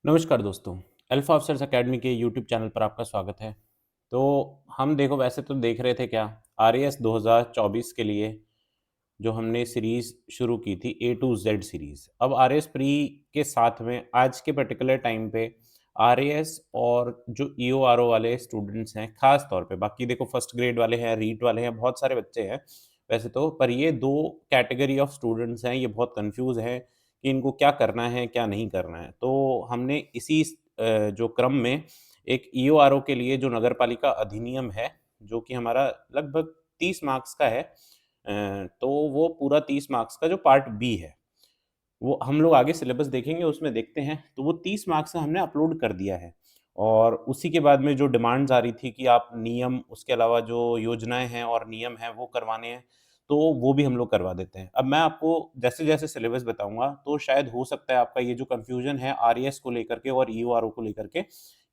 नमस्कार दोस्तों, alpha officers academy के यूट्यूब चैनल पर आपका स्वागत है। तो हम देखो वैसे तो देख रहे थे क्या आरएएस 2024 के लिए जो हमने सीरीज़ शुरू की थी ए टू ज़ेड सीरीज़। अब आरएएस प्री के साथ में आज के पर्टिकुलर टाइम पे आरएएस और जो ईओआरओ वाले स्टूडेंट्स हैं, ख़ास तौर पे बाकी देखो फर्स्ट ग्रेड वाले हैं, रीट वाले हैं, बहुत सारे बच्चे हैं वैसे तो, पर ये 2 कैटेगरी ऑफ स्टूडेंट्स हैं, ये बहुत कन्फ्यूज़ हैं कि इनको क्या करना है, क्या नहीं करना है। तो हमने इसी जो क्रम में एक ईओआरओ के लिए जो नगर पालिका अधिनियम है, जो कि हमारा लगभग 30 मार्क्स का है, तो वो पूरा 30 मार्क्स का जो पार्ट बी है, वो हम लोग आगे सिलेबस देखेंगे उसमें देखते हैं, तो वो 30 मार्क्स का हमने अपलोड कर दिया है। और उसी के बाद में जो डिमांड्स आ रही थी कि आप नियम उसके अलावा जो योजनाएँ हैं और नियम हैं वो करवाने हैं, तो वो भी हम लोग करवा देते हैं। अब मैं आपको जैसे-जैसे सिलेबस बताऊँगा, तो शायद हो सकता है आपका ये जो कन्फ्यूज़न है आरएएस को लेकर के और ईओआरओ को लेकर के,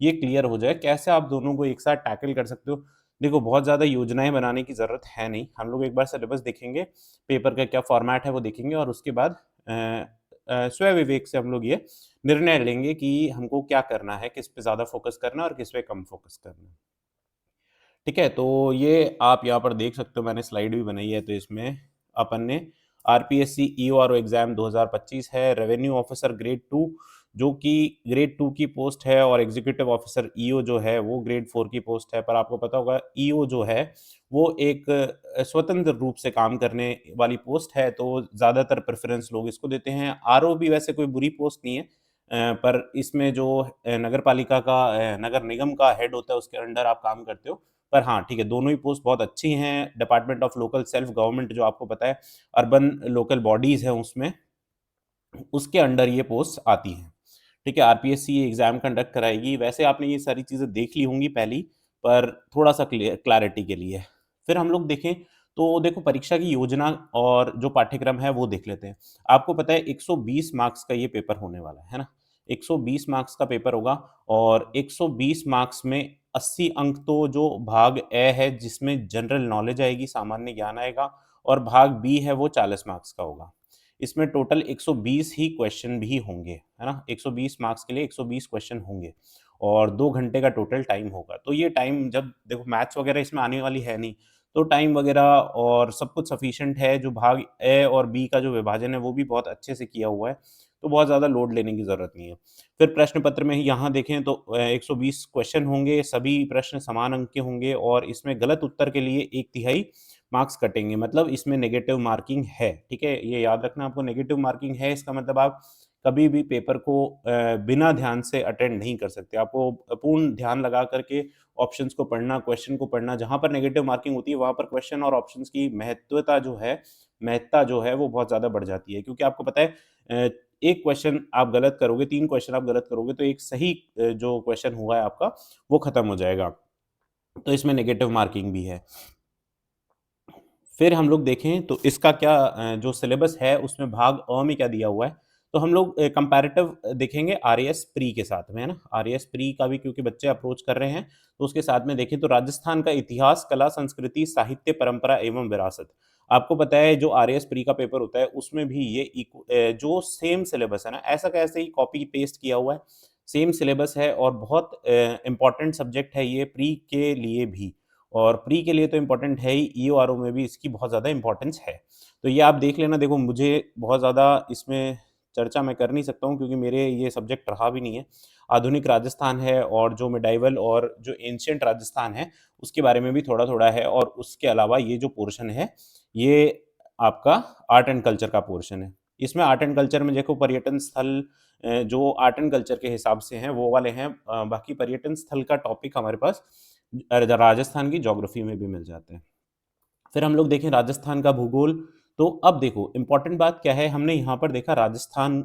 ये क्लियर हो जाए। कैसे आप दोनों को एक साथ टैकल कर सकते हो? देखो बहुत ज़्यादा योजनाएँ बनाने की ज़रूरत है नहीं, हम लोग एक बार सिलेबस देखेंगे, पेपर का क्या फ़ॉर्मेट है वो देखेंगे और उसके बाद अ स्वय विवेक से हम लोग ये निर्णय लेंगे कि हमको क्या करना है, किस पे ज़्यादा फ़ोकस करना है और किस पे कम फ़ोकस करना है। ठीक है? तो ये आप यहाँ पर देख सकते हो मैंने स्लाइड भी बनाई है, तो इसमें अपन ने आरपीएससी ईओआरओ एग्ज़ाम 2025 है, रेवेन्यू ऑफ़िसर ग्रेड 2 जो कि ग्रेड 2 की पोस्ट है और एग्ज़ीक्यूटिव ऑफ़िसर ईओ जो है वो ग्रेड 4 की पोस्ट है। पर आपको पता होगा ईओ जो है वो एक स्वतंत्र रूप से काम करने वाली पोस्ट है, तो ज़्यादातर प्रेफ़रेंस लोग इसको देते हैं। आरओ भी वैसे कोई बुरी पोस्ट नहीं है, पर इसमें जो नगर पालिका का नगर निगम का हेड होता है उसके अंडर आप काम करते हो। पर हाँ, ठीक है, दोनों ही पोस्ट बहुत अच्छी हैं। Department of local self government जो आपको पता है, अर्बन लोकल बॉडीज़ हैं उसमें, उसके अंडर ये पोस्ट आती हैं। ठीक है, आरपीएससी ये एग्ज़ाम कंडक्ट कराएगी। वैसे आपने ये सारी चीज़ें देख ली होंगी पहले पर थोड़ा-सा क्लैरिटी के लिए। फिर हम लोग देखें तो देखो परीक्षा की योजना और जो पाठ्यक्रम है वो देख लेते हैं। आपको पता है 120 मार्क्स का ये पेपर होने वाला है ना? 120 मार्क्स का पेपर होगा और 120 मार्क्स में 80 अंक तो जो भाग ए है जिसमें जनरल नॉलेज आएगी, सामान्य ज्ञान आएगा और भाग बी है वो 40 मार्क्स का होगा। इसमें टोटल 120 ही क्वेश्चन भी होंगे, है ना? 120 मार्क्स के लिए 120 क्वेश्चन होंगे और 2 घंटे का टोटल टाइम होगा। तो ये टाइम जब देखो मैथ्स वगैरह इसमें आने वाली है नहीं, तो टाइम वगैरह और सब कुछ सफिशिएंट है। जो भाग ए और बी का जो विभाजन है, वो भी बहुत अच्छे से किया हुआ है, तो बहुत ज़्यादा लोड लेने की ज़रूरत नहीं है। फिर प्रश्न पत्र में ही यहाँ देखें तो 120 क्वेश्चन होंगे, सभी प्रश्न समान अंक के होंगे और इसमें गलत उत्तर के लिए 1 तिहाई मार्क्स कटेंगे, मतलब इसमें नेगेटिव मार्किंग है, ठीक है? ये याद रखना आपको नेगेटिव मार्किंग है, इसका मतलब आप कभी भी पेपर को बिना ध्यान से अटेंड नहीं कर सकते। आपको पूर्ण ध्यान लगा कर के ऑप्शंस को पढ़ना, क्वेश्चन को पढ़ना, जहाँ पर नेगेटिव मार्किंग होती है, वहाँ पर क्वेश्चन और ऑप्शंस की महत्ता जो है, वो बहुत ज़्यादा बढ़ जाती है। क्योंकि आपको पता है 1 क्वेश्चन आप गलत करोगे, 3 क्वेश्चन आप गलत करोगे, तो एक सही जो क्वेश्चन हुआ है आपका, वो खत्म हो जाएगा। तो इसमें नेगेटिव मार्किंग भी है। फिर हम लोग देखें तो इसका क्या जो सिलेबस है उसमें भाग अ में क्या दिया हुआ है, तो हम लोग कंपैरेटिव देखेंगे आरएएस प्री के साथ में, है ना? आरएएस प्री का भी क्योंकि बच्चे अप्रोच कर रहे हैं, तो उसके साथ में देखें तो राजस्थान का इतिहास, कला, संस्कृति, साहित्य, परंपरा एवं विरासत। आपको पता है जो आरएएस प्री का पेपर होता है उसमें भी ये जो सेम सिलेबस है ना, ऐसा कैसे ही कॉपी पेस्ट किया हुआ है, सेम सिलेबस है और बहुत इम्पोर्टेंट सब्जेक्ट है ये प्री के लिए भी। और प्री के लिए तो इम्पोर्टेंट है ही, ईओआरओ में भी इसकी बहुत ज़्यादा इम्पोर्टेंस है। तो ये आप देख लेना, देखो मुझे बहुत ज़्यादा इसमें चर्चा मैं कर नहीं सकता हूँ क्योंकि मेरे ये सब्जेक्ट रहा भी नहीं है। आधुनिक राजस्थान है और जो मिडाइवल और जो एंशिएंट राजस्थान है, उसके बारे में भी थोड़ा-थोड़ा है और उसके अलावा ये जो पोर्शन है, ये आपका आर्ट एंड कल्चर का पोर्शन है। इसमें आर्ट एंड कल्चर में देखो पर्यटन स्थल जो आर्ट एंड कल्चर के हिसाब से हैं, वो वाले हैं। बाकी पर्यटन स्थल का टॉपिक हमारे पास राजस्थान की ज्योग्राफी में भी मिल जाते हैं। फिर हम लोग देखें राजस्थान का भूगोल, तो अब देखो इम्पोर्टेंट बात क्या है, हमने यहाँ पर देखा राजस्थान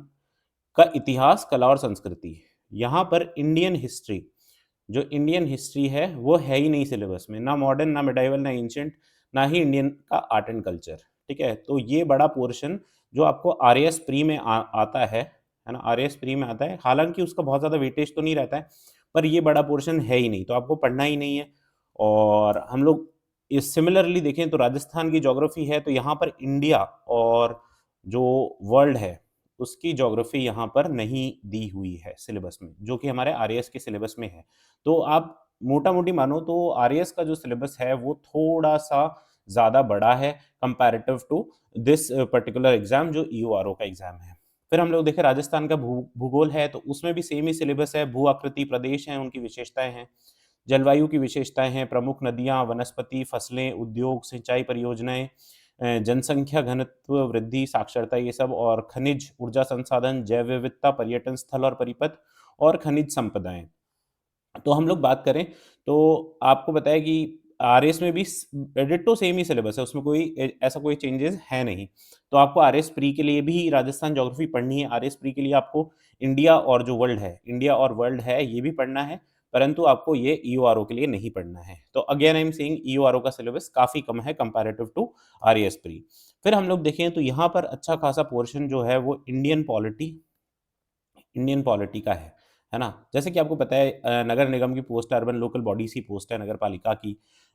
का इतिहास, कला और संस्कृति। यहाँ पर इंडियन हिस्ट्री, जो इंडियन हिस्ट्री है वो है ही नहीं सिलेबस में, ना मॉडर्न, ना मिडाइवल, ना एंशिएंट, ना ही इंडियन का आर्ट एंड कल्चर, ठीक है? तो ये बड़ा पोर्शन जो आपको आरएएस प्री में आता है ना? आरएएस प्री में आता है, हालाँकि उसका बहुत ज़्यादा वेटेज तो नहीं रहता है, पर ये बड़ा पोर्शन है ही नहीं, तो आपको पढ़ना ही नहीं है। और हम लोग इस सिमिलरली देखें तो राजस्थान की ज्योग्राफी है, तो यहाँ पर इंडिया और जो वर्ल्ड है, उसकी ज्योग्राफी यहाँ पर नहीं दी हुई है सिलेबस में, जो कि हमारे आरएएस के सिलेबस में है। तो आप मोटा-मोटी मानो तो आरएएस का जो सिलेबस है वो थोड़ा-सा ज़्यादा बड़ा है comparative to this particular exam जो ईओआरओ का एग्ज़ाम है। फिर हम लोग देखें राजस्थान का भूगोल है तो उसमें भी सेम ही सिलेबस है, भू आकृति प्रदेश हैं, उनकी विशेषताएँ हैं, जलवायु की विशेषताएँ हैं, प्रमुख नदियाँ, वनस्पति, फसलें, उद्योग, सिंचाई परियोजनाएँ, जनसंख्या घनत्व वृद्धि, साक्षरता ये सब और खनिज, ऊर्जा संसाधन, जैव विविधता, पर्यटन स्थल और परिपथ और खनिज संपदाएँ। तो हम लोग बात करें तो आपको बताया कि आरएस में भी डिट्टो सेम ही सिलेबस है, उसमें कोई ऐसा कोई चेंजेस है नहीं। तो आपको आरएस प्री के लिए भी राजस्थान ज्योग्राफी पढ़नी है, आरएस प्री के लिए आपको इंडिया और जो वर्ल्ड है, इंडिया और वर्ल्ड है ये भी पढ़ना है, परंतु आपको ये ईओआरओ के लिए नहीं पढ़ना है। तो अगेन आई एम सेइंग ईओआरओ का सिलेबस काफ़ी कम है कंपैरेटिव टू आरएस प्री। फिर हम लोग देखें तो यहाँ पर अच्छा खासा पोर्शन जो है वो इंडियन पॉलिटी का है ना? जैसे कि आपको पता है नगर निगम की पोस्ट है, अर्बन लोकल बॉडीज़ की पोस्ट है नगर पालिका की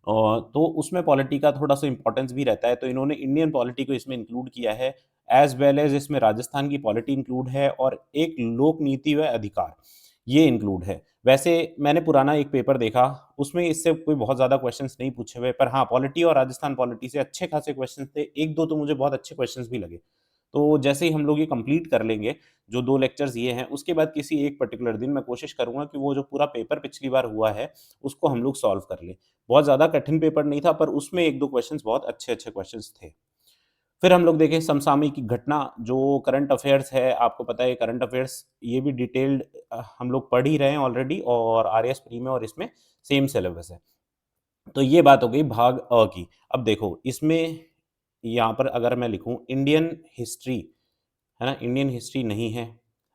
तो उसमें पॉलिटी का थोड़ा-सा इम्पोर्टेंस भी रहता है, तो इन्होंने इंडियन पॉलिटी को इसमें इंक्लूड किया है, एज़ वेल एज़ इसमें राजस्थान की पॉलिटी इंक्लूड है और एक लोक नीति व अधिकार, ये इंक्लूड है। वैसे मैंने पुराना एक पेपर देखा, उसमें इससे कोई बहुत ज़्यादा क्वेश्चन्स नहीं पूछे हुए, पर हाँ, पॉलिटी और राजस्थान पॉलिटी से अच्छे खासे क्वेश्चन्स थे, 1-2 तो मुझे बहुत अच्छे क्वेश्चन्स भी लगे। तो जैसे ही हम लोग ये कंप्लीट कर लेंगे, जो 2 लेक्चर्स ये हैं, उसके बाद किसी एक पर्टिकुलर दिन मैं कोशिश करूँगा कि वो जो पूरा पेपर पिछली बार हुआ है, उसको हम लोग सॉल्व कर लें। बहुत ज़्यादा कठिन पेपर नहीं था, पर उसमें 1-2 क्वेश्चन्स बहुत अच्छे-अच्छे क्वेश्चन्स थे। फिर हम लोग देखें समसामयिक घटना, जो करंट अफ़ेयर्स है, आपको पता है करंट अफ़ेयर्स ये भी डिटेल्ड हम लोग पढ़ ही रहे हैं ऑलरेडी और आरएस प्री में और इसमें सेम सिलेबस है। तो ये बात हो गई भाग अ की। अब देखो, इसमें यहाँ पर अगर मैं लिखूँ इंडियन हिस्ट्री, है ना? इंडियन हिस्ट्री नहीं है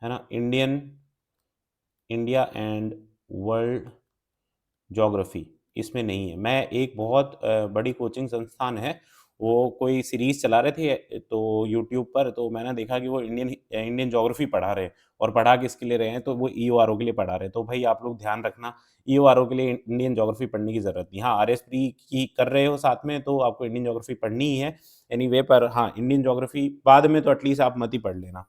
ना? इंडिया एंड वर्ल्ड ज्योग्राफी इसमें नहीं है। मैं एक बहुत बड़ी कोचिंग संस्थान है, वो कोई सीरीज़ चला रहे थे तो यूट्यूब पर तो मैंने देखा कि वो इंडियन ज्योग्राफी पढ़ा रहे हैं और पढ़ा किसके लिए रहे हैं, तो वो ईओआरओ के लिए पढ़ा रहे हैं। तो भई आप लोग ध्यान रखना, ईओआरओ के लिए इंडियन ज्योग्राफी पढ़ने की ज़रूरत नहीं। हाँ, आरएस-प्री की कर रहे हो साथ में तो आपको इंडियन ज्योग्राफी पढ़नी ही है एनीवे, पर हाँ, इंडियन ज्योग्राफी बाद में तो एटलीस्ट आप मत ही पढ़ लेना।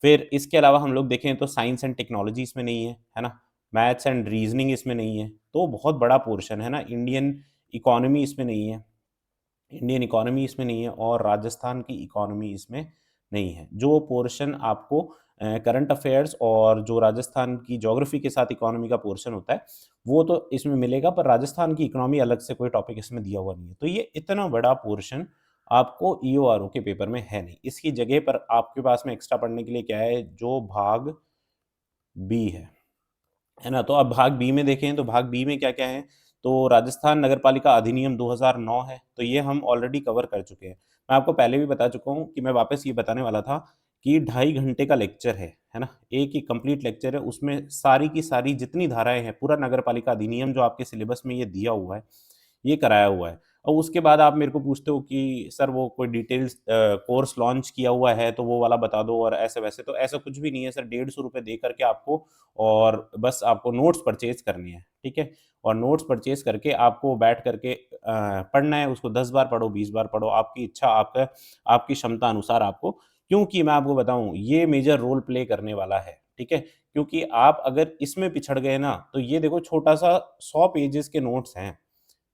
फिर इसके अलावा हम लोग देखें तो साइंस एंड टेक्नोलॉजी इसमें नहीं है ना? मैथ्स एंड रीज़निंग इसमें नहीं है, तो बहुत बड़ा पोर्शन है ना, इकोनॉमी इसमें नहीं है इंडियन इकोनॉमी इसमें नहीं है और राजस्थान की इकोनॉमी इसमें नहीं है। जो पोर्शन आपको करंट अफ़ेयर्स और जो राजस्थान की ज्योग्राफ़ी के साथ इकोनॉमी का पोर्शन होता है, वो तो इसमें मिलेगा, पर राजस्थान की इकोनॉमी अलग से कोई टॉपिक इसमें दिया हुआ नहीं है। तो ये इतना बड़ा पोर्शन आपको ईओआरओ के पेपर में है नहीं। इसकी जगह पर आपके पास में एक्स्ट्रा पढ़ने के लिए क्या है, जो भाग बी है ना? तो अब भाग बी में देखें तो भाग बी में क्या-क्या है, तो राजस्थान नगरपालिका अधिनियम 2009 है, तो ये हम ऑलरेडी कवर कर चुके हैं। मैं आपको पहले भी बता चुका हूँ कि मैं वापस ये बताने वाला था कि 2.5 घंटे का लेक्चर है ना? एक ही कंप्लीट लेक्चर है, उसमें सारी की सारी जितनी धाराएँ हैं, पूरा नगरपालिका अधिनियम जो आपके सिलेबस में ये दिया हुआ है, ये कराया हुआ है। और उसके बाद आप मेरे को पूछते हो कि सर वो कोई डिटेल्स कोर्स लॉन्च किया हुआ है तो वो वाला बता दो और ऐसे-वैसे, तो ऐसा कुछ भी नहीं है सर, ₹150 दे करके आपको और बस आपको नोट्स परचेज़ करनी है, ठीक है? और नोट्स परचेज़ करके आपको बैठ करके पढ़ना है, उसको 10 बार पढ़ो, 20 बार पढ़ो, आपकी इच्छा, आपकी क्षमता अनुसार आपको, क्योंकि मैं आपको बताऊँ ये मेजर रोल प्ले करने वाला है, ठीक है? क्योंकि आप अगर इसमें पिछड़ गए ना, तो ये देखो छोटा-सा 100 पेजेज़ के नोट्स हैं,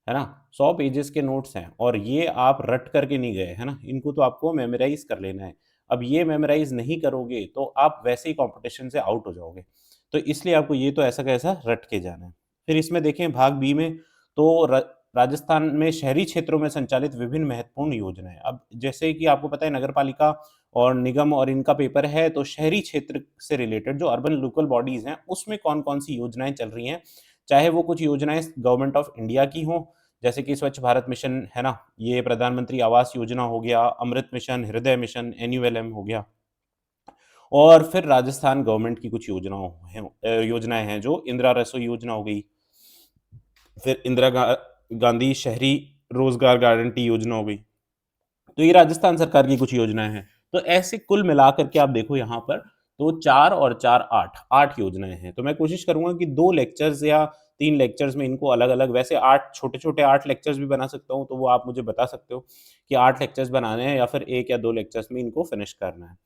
है ना? 100 पेजेज़ के नोट्स हैं और ये आप रट करके नहीं गए, है ना? इनको तो आपको मेमोराइज़ कर लेना है। अब ये मेमोराइज़ नहीं करोगे, तो आप वैसे ही कॉम्पिटिशन से आउट हो जाओगे। तो इसलिए आपको ये तो ऐसा का ऐसा रट के जाना है। फिर इसमें देखें भाग बी में तो राजस्थान में शहरी क्षेत्रों में संचालित विभिन्न महत्वपूर्ण योजनाएँ। अब जैसे कि आपको पता है नगरपालिका और निगम और इनका पेपर है, तो शहरी क्षेत्र से रिलेटेड जो अर्बन लोकल बॉडीज़ हैं, उसमें कौन-कौन सी योजनाएँ चल रही हैं। चाहे वो कुछ योजनाएँ गवर्नमेंट ऑफ इंडिया की हों, जैसे कि स्वच्छ भारत मिशन है ना, ये प्रधानमंत्री आवास योजना हो गया, अमृत मिशन, हृदय मिशन, एनयूएलएम हो गया और फिर राजस्थान गवर्नमेंट की कुछ योजनाएँ हैं जो इंदिरा रसोई योजना हो गई, फिर इंदिरा गांधी शहरी रोजगार गारंटी योजना हो गई। तो ये राजस्थान सरकार की कुछ योजनाएँ हैं। तो ऐसे कुल मिलाकर के आप देखो यहाँ पर तो 4 और 4 8 योजनाएँ हैं। तो मैं कोशिश करूँगा कि 2 लेक्चर्स या 3 लेक्चर्स में इनको अलग-अलग, वैसे 8 छोटे-छोटे 8 लेक्चर्स भी बना सकता हूँ, तो वो आप मुझे बता सकते हो कि 8 लेक्चर्स बनाने हैं या फिर 1 या 2 लेक्चर्स में इनको फिनिश करना है।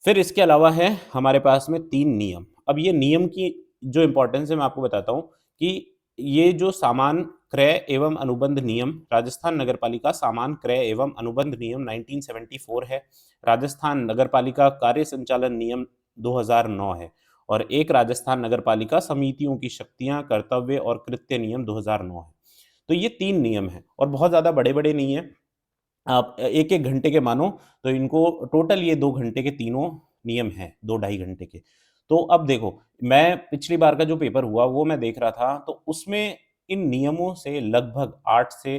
फिर इसके अलावा है हमारे पास में 3 नियम। अब ये नियम की जो इम्पोर्टेंस है मैं आपको बताता हूँ कि ये जो सामान क्रय एवं अनुबंध नियम, राजस्थान नगरपालिका सामान क्रय एवं अनुबंध नियम 1974 है, राजस्थान नगरपालिका कार्य संचालन नियम 2009 है और एक राजस्थान नगरपालिका समितियों की शक्तियाँ, कर्तव्य और कृत्य नियम 2009 है। तो ये 3 नियम हैं और बहुत ज़्यादा बड़े-बड़े नहीं हैं। आप 1-1 घंटे के मानो तो इनको टोटल ये 2 घंटे के तीनों नियम हैं, 2 ढाई घंटे के। तो अब देखो, मैं पिछली बार का जो पेपर हुआ वो मैं देख रहा था, तो उसमें इन नियमों से लगभग 8 से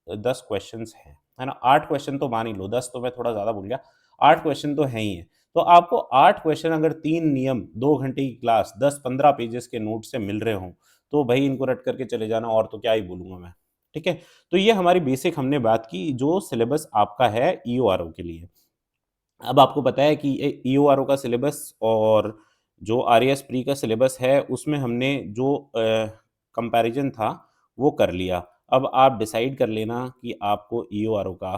10 क्वेश्चन्स हैं, है ना? 8 क्वेश्चन तो मान ही लो, 10 तो मैं थोड़ा ज़्यादा बोल गया, 8 क्वेश्चन तो हैं ही हैं। तो आपको 8 क्वेश्चन अगर 3 नियम, 2 घंटे की क्लास, 10-15 पेजेज़ के नोट से मिल रहे हों, तो भई इनको रट करके चले जाना और तो क्या ही बोलूँगा मैं, ठीक है? तो ये हमारी बेसिक हमने बात की जो सिलेबस आपका है ईओआरओ के लिए। अब आपको पता है कि ईओआरओ का सिलेबस और जो आरएएस प्री का सिलेबस है उसमें हमने जो कंपैरिज़न था वो कर लिया। अब आप डिसाइड कर लेना कि आपको ईओआरओ का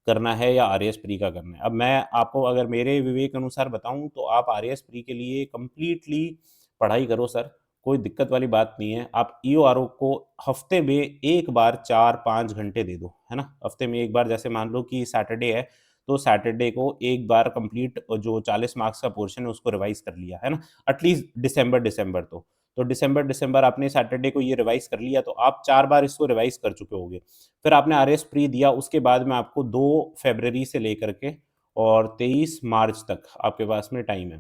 करना है या आरएएस प्री का करना है। अब मैं आपको अगर मेरे विवेक अनुसार बताऊँ तो आप आरएएस प्री के लिए कंप्लीटली पढ़ाई करो सर, कोई दिक्कत वाली बात नहीं है। आप ईओआरओ को हफ़्ते में 1 बार 4-5 घंटे दे दो, है ना? हफ़्ते में 1 बार जैसे मान लो कि सैटरडे है, तो सैटरडे को एक बार कंप्लीट जो 40 मार्क्स का पोर्शन है उसको रिवाइज़ कर लिया, है ना? एटलीस्ट दिसंबर तो। तो दिसंबर आपने सैटरडे को ये रिवाइज़ कर लिया तो आप 4 बार इसको रिवाइज़ कर चुके होंगे। फिर आपने आरएस प्री दिया उसके बाद में आपको 2 फरवरी से लेकर के और 23 मार्च तक आपके पास में टाइम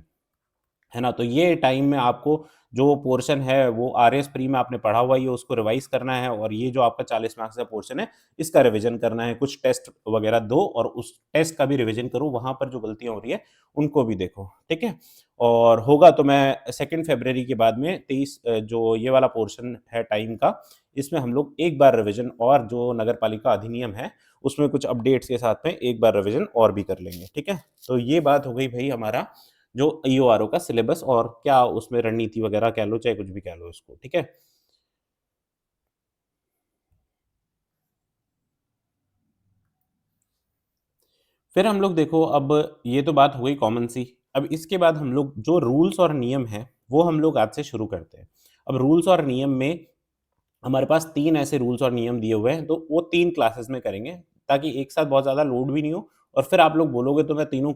है ना? तो ये टाइम में आपको जो पोर्शन है वो आरएस प्री में आपने पढ़ा हुआ ही है उसको रिवाइज़ करना है और ये जो आपका 40 मार्क्स का पोर्शन है इसका रिवीजन करना है। कुछ टेस्ट वगैरह दो और उस टेस्ट का भी रिवीजन करो, वहाँ पर जो गलतियाँ हो रही है उनको भी देखो, ठीक है? और होगा तो मैं 2 फरवरी के बाद में 23 जो ये वाला पोर्शन है टाइम का, इसमें हम लोग एक बार रिवीजन और जो नगरपालिका अधिनियम है, उसमें कुछ अपडेट्स के साथ में एक बार रिवीजन और भी कर लेंगे, ठीक है? तो ये बात हो गई भई हमारा जो ईओआरओ का सिलेबस और क्या उसमें रणनीति वगैरह कह लो, चाहे कुछ भी कह लो इसको, ठीक है? फिर हम लोग देखो अब ये तो बात हो गई कॉमन सी। अब इसके बाद हम लोग जो रूल्स और नियम हैं, वो हम लोग आज से शुरू करते हैं। अब रूल्स और नियम में हमारे पास 3 ऐसे रूल्स और नियम दिए हुए हैं, तो वो 3 क्लासेस में करेंगे, ताकि एक साथ बहुत ज़्यादा लोड भी नहीं हो और फिर आप लोग बोलोगे तो मैं तीनों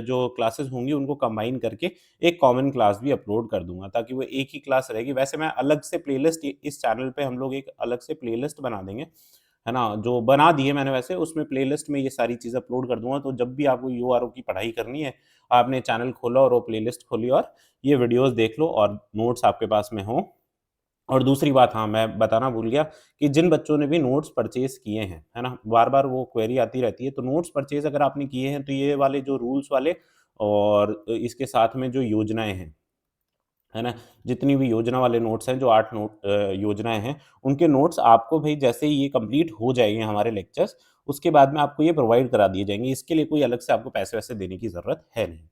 जो क्लासेस होंगी उनको कंबाइन करके एक कॉमन क्लास भी अपलोड कर दूँगा, ताकि वो एक ही क्लास रहेगी। वैसे मैं अलग से प्लेलिस्ट इ इस चैनल पे हम लोग एक अलग से प्लेलिस्ट बना देंगे, है ना? जो बना दी है मैंने वैसे, उसमें प्लेलिस्ट में ये सारी चीज़ें अपलोड कर दूँगा, तो जब भी आपको यूआरओ की पढ़ाई करनी है, आपने चैनल खोला और वो प्लेलिस्ट खोली और ये वीडियोज़ देख लो और नोट्स आपके पास में हों। और दूसरी बात हाँ, मैं बताना भूल गया कि जिन बच्चों ने भी नोट्स परचेज़ किए हैं, है ना? बार-बार वो क्वेरी आती रहती है, तो नोट्स परचेज़ अगर आपने किए हैं, तो ये वाले जो रूल्स वाले और इसके साथ में जो योजनाएँ हैं, है ना? जितनी भी योजना वाले नोट्स हैं, जो 8 योजनाएँ हैं, उनके नोट्स आपको भई जैसे ही ये कंप्लीट हो जाएँगे हमारे लेक्चर्स, उसके बाद में आपको ये प्रोवाइड करा दिए जाएँगे। इसके लिए कोई अलग से आपको पैसे-वैसे देने की ज़रूरत है नहीं।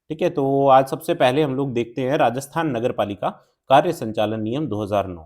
ठीक है? तो आज सबसे पहले हम लोग देखते हैं राजस्थान नगरपालिका कार्य संचालन नियम 2009।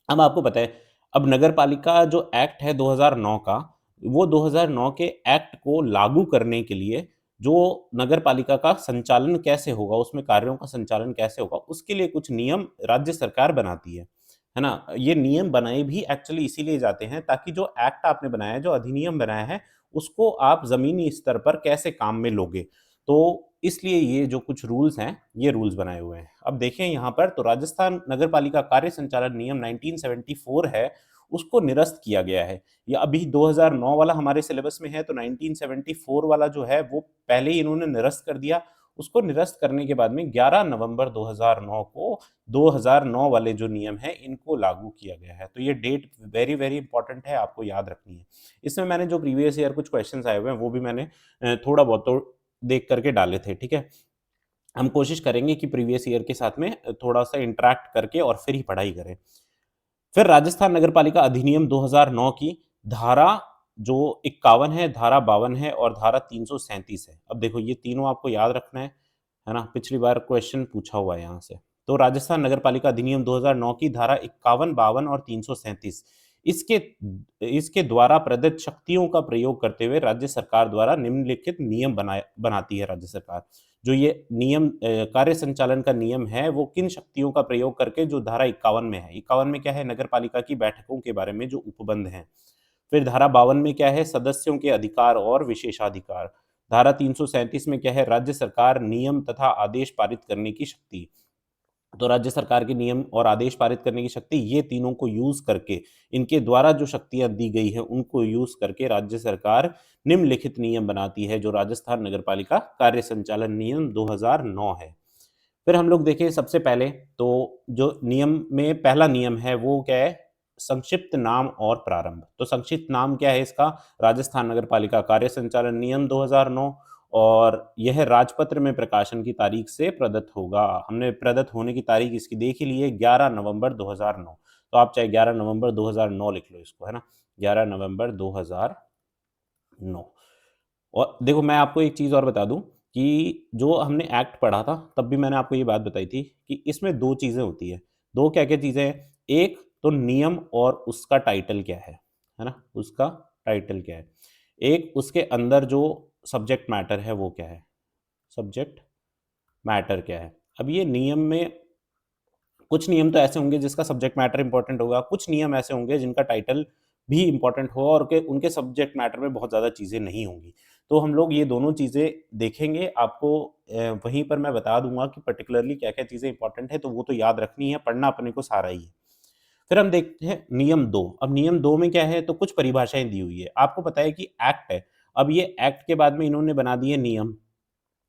अब आपको पता है, अब नगरपालिका जो एक्ट है 2009 का, वो 2009 के एक्ट को लागू करने के लिए जो नगरपालिका का संचालन कैसे होगा, उसमें कार्यों का संचालन कैसे होगा, उसके लिए कुछ नियम राज्य सरकार बनाती है ना? ये नियम बनाए भी एक्चुअली इसीलिए जाते हैं ताकि जो एक्ट आपने बनाया है, जो अधिनियम बनाया है, उसको आप ज़मीनी स्तर पर कैसे काम में लोगे। तो इसलिए ये जो कुछ रूल्स हैं, ये रूल्स बनाए हुए हैं। अब देखें यहाँ पर तो राजस्थान नगरपालिका कार्य संचालन नियम 1974 है, उसको निरस्त किया गया है। ये अभी 2009 वाला हमारे सिलेबस में है तो 1974 वाला जो है वो पहले ही इन्होंने निरस्त कर दिया। उसको निरस्त करने के बाद में 11 नवंबर 2009 को 2009 वाले जो नियम हैं इनको लागू किया गया है। तो ये डेट वेरी, वेरी इंपॉर्टेंट है, आपको याद रखनी है। इसमें मैंने जो प्रीवियस ईयर कुछ क्वेश्चन्स आए हुए हैं वो भी मैंने थोड़ा बहुत तो देख कर के डाले थे, ठीक है? हम कोशिश करेंगे कि प्रीवियस ईयर के साथ में थोड़ा-सा इंटरैक्ट करके और फिर ही पढ़ाई करें। फिर राजस्थान नगरपालिका अधिनियम 2009 की धारा जो 51 है, धारा 52 है और धारा 337 है। अब देखो ये तीनों आपको याद रखना है ना? पिछली बार क्वेश्चन पूछा हुआ है यहाँ से। तो राजस्थान नगरपालिका अधिनियम 2009 की धारा 51, 52 और 337 इसके इसके द्वारा प्रदत्त शक्तियों का प्रयोग करते हुए राज्य सरकार द्वारा निम्नलिखित नियम बनाती है राज्य सरकार। जो ये नियम कार्य संचालन का नियम है, वो किन शक्तियों का प्रयोग करके, जो धारा 51 में है। 51 में क्या है? नगरपालिका की बैठकों के बारे में जो उपबंध हैं। फिर धारा 52 में क्या है? सदस्यों के अधिकार और विशेषाधिकार। धारा 337 में क्या है? राज्य सरकार नियम तथा आदेश पारित करने की शक्ति। तो राज्य सरकार के नियम और आदेश पारित करने की शक्ति, ये तीनों को यूज करके, इनके द्वारा जो शक्तियां दी गई हैं उनको यूज करके राज्य सरकार निम्नलिखित नियम बनाती है, जो राजस्थान नगरपालिका कार्य संचालन नियम 2009 है। फिर हम लोग देखें सबसे पहले, तो जो नियम में पहला नियम है वो क्या है? संक्षिप्त नाम और प्रारंभ। तो संक्षिप्त नाम क्या है इसका? राजस्थान नगरपालिका कार्य संचालन नियम 2009, और यह राजपत्र में प्रकाशन की तारीख से प्रदत्त होगा। हमने प्रदत्त होने की तारीख इसकी देख ही ली है, 11 नवंबर 2009। तो आप चाहे 11 नवंबर 2009 लिख लो इसको, है ना? 11 नवंबर 2009। और देखो, मैं आपको एक चीज़ और बता दूँ कि जो हमने एक्ट पढ़ा था, तब भी मैंने आपको ये बात बताई थी कि इसमें 2 चीज़ें होती हैं। 2 क्या-क्या चीज़ें हैं? एक तो नियम और उसका टाइटल क्या है ना? उसका टाइटल क्या है? एक उसके अंदर जो सब्जेक्ट मैटर है वो क्या है? सब्जेक्ट मैटर क्या है? अब ये नियम में कुछ नियम तो ऐसे होंगे जिसका सब्जेक्ट मैटर इंपॉर्टेंट होगा, कुछ नियम ऐसे होंगे जिनका टाइटल भी इंपॉर्टेंट होगा और के उनके सब्जेक्ट मैटर में बहुत ज़्यादा चीज़ें नहीं होंगी। तो हम लोग ये दोनों चीज़ें देखेंगे, आपको वहीं पर मैं बता दूँगा कि पर्टिकुलरली क्या-क्या चीज़ें इंपॉर्टेंट है, तो वो तो याद रखनी है, पढ़ना अपने को सारा ही है। फिर हम देखते हैं नियम 2। अब नियम 2 में क्या है? तो कुछ परिभाषाएँ दी हुई है। आपको पता है कि एक्ट है, अब ये एक्ट के बाद में इन्होंने बना दिए नियम।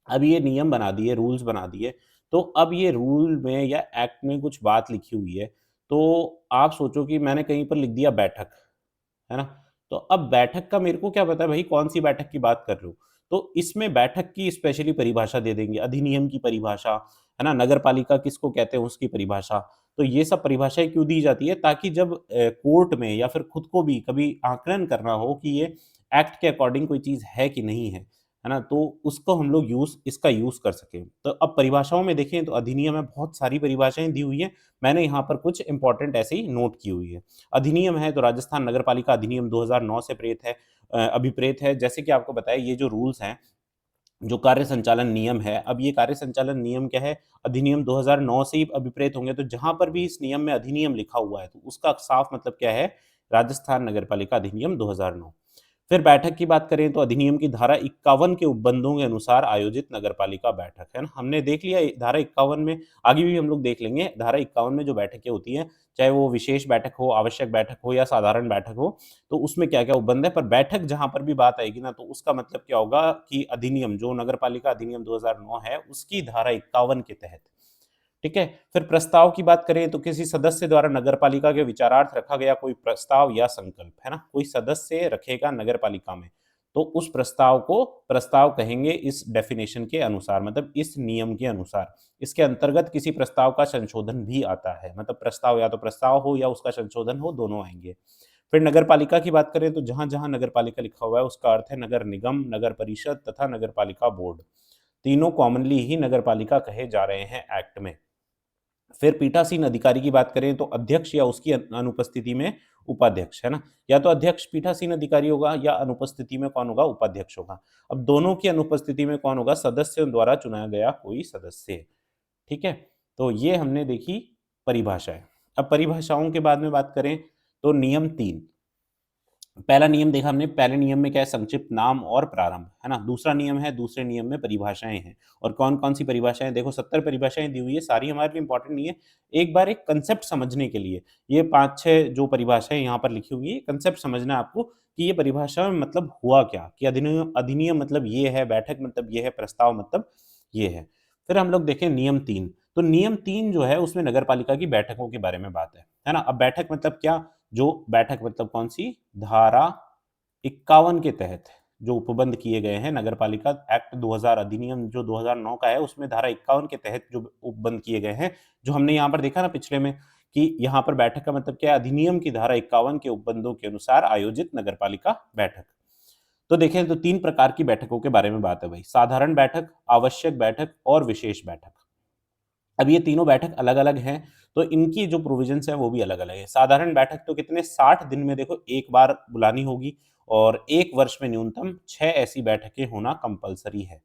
अब ये नियम बना दिए, रूल्स बना दिए, तो अब ये रूल में या एक्ट में कुछ बात लिखी हुई है, तो आप सोचो कि मैंने कहीं पर लिख दिया बैठक, है ना? तो अब बैठक का मेरे को क्या पता है भई कौन-सी बैठक की बात कर रहे हो? तो इसमें बैठक की स्पेशली परिभाषा दे देंगे, अधिनियम की परिभाषा, है ना? नगरपालिका किसको कहते हैं उसकी परिभाषा। तो ये सब परिभाषाएँ क्यों दी जाती है? ताकि जब कोर्ट में या फिर खुद को भी कभी आकलन करना हो कि ये एक्ट के अकॉर्डिंग कोई चीज़ है कि नहीं है ना? तो उसको हम लोग इसका यूज़ कर सकें। तो अब परिभाषाओं में देखें तो अधिनियम में बहुत सारी परिभाषाएँ दी हुई हैं। मैंने यहाँ पर कुछ इम्पोर्टेंट ऐसे ही नोट की हुई है। अधिनियम है तो राजस्थान नगरपालिका अधिनियम 2009 से अभिप्रेत है। जैसे कि आपको बताया, ये जो रूल्स हैं, जो कार्य संचालन नियम है, अब ये कार्य संचालन नियम क्या है? अधिनियम 2009 से ही अभिप्रेत होंगे, तो जहाँ पर भी इस नियम में अधिनियम लिखा हुआ है, तो उसका साफ मतलब क्या है? राजस्थान नगरपालिका अधिनियम 2009। फिर बैठक की बात करें तो अधिनियम की धारा 51 के उपबंधों के अनुसार आयोजित नगरपालिका बैठक, है ना? हमने देख लिया धारा 51 में, आगे भी हम लोग देख लेंगे। धारा 51 में जो बैठकें होती हैं, चाहे वो विशेष बैठक हो, आवश्यक बैठक हो या साधारण बैठक हो, तो उसमें क्या-क्या उपबंध है। पर बैठक जहाँ पर भी बात आएगी ना, तो उसका मतलब क्या होगा कि अधिनियम जो नगरपालिका अधिनियम 2009 है, उसकी धारा 51 के तहत। ठीक है? फिर प्रस्ताव की बात करें तो किसी सदस्य द्वारा नगरपालिका के विचारार्थ रखा गया कोई प्रस्ताव या संकल्प, है ना? कोई सदस्य रखेगा नगरपालिका में, तो उस प्रस्ताव को प्रस्ताव कहेंगे इस डेफिनिशन के अनुसार, मतलब इस नियम के अनुसार। इसके अंतर्गत किसी प्रस्ताव का संशोधन भी आता है, मतलब प्रस्ताव या तो प्रस्ताव हो या उसका संशोधन हो, दोनों आएँगे। फिर नगरपालिका की बात करें तो जहाँ-जहाँ नगरपालिका लिखा हुआ है उसका अर्थ है नगर निगम, नगर परिषद तथा नगरपालिका बोर्ड। तीनों कॉमनली ही नगरपालिका कहे जा रहे हैं एक्ट में। फिर पीठासीन अधिकारी की बात करें तो अध्यक्ष या उसकी अनुपस्थिति में उपाध्यक्ष, है ना? या तो अध्यक्ष पीठासीन अधिकारी होगा या अनुपस्थिति में कौन होगा? उपाध्यक्ष होगा। अब दोनों की अनुपस्थिति में कौन होगा? सदस्यों द्वारा चुना गया कोई सदस्य। ठीक है? तो ये हमने देखी परिभाषाएँ। अब परिभाषाओं के बाद में बात करें तो नियम 3। पहला नियम देखा हमने, पहले नियम में क्या है? संक्षिप्त नाम और प्रारंभ, है ना? दूसरा नियम है, दूसरे नियम में परिभाषाएँ हैं, और कौन-कौन सी परिभाषाएँ? देखो 70 परिभाषाएँ दी हुई है, सारी हमारे लिए इंपॉर्टेंट नहीं है। एक बार एक कांसेप्ट समझने के लिए ये 5-6 जो परिभाषाएँ यहाँ पर लिखी हुई है, कांसेप्ट समझना है आपको कि ये परिभाषा में मतलब हुआ क्या? कि अधिनियम अधिनियम मतलब ये है, बैठक मतलब ये है, प्रस्ताव मतलब ये है। फिर हम लोग देखें नियम 3। तो नियम 3 जो है उसमें नगरपालिका की बैठकों के बारे में बात है ना? अब बैठक मतलब क्या? जो बैठक मतलब कौन-सी? धारा 51 के तहत जो उपबंध किए गए हैं, नगरपालिका एक्ट 2000 अधिनियम जो 2009 का है, उसमें धारा 51 के तहत जो उपबंध किए गए हैं, जो हमने यहाँ पर देखा ना पिछले में कि यहाँ पर बैठक का मतलब क्या है? अधिनियम की धारा 51 के उपबंधों के अनुसार आयोजित नगरपालिका बैठक। तो देखें तो 3 प्रकार की बैठकों के बारे में बात है भाई, साधारण बैठक, आवश्यक बैठक और विशेष बैठक। अब ये तीनों बैठक अलग-अलग हैं, तो इनकी जो प्रोविज़न्स हैं वो भी अलग-अलग है। साधारण बैठक तो कितने 60 दिन में देखो 1 बार बुलानी होगी और 1 वर्ष में न्यूनतम 6 ऐसी बैठकें होना कंपल्सरी है।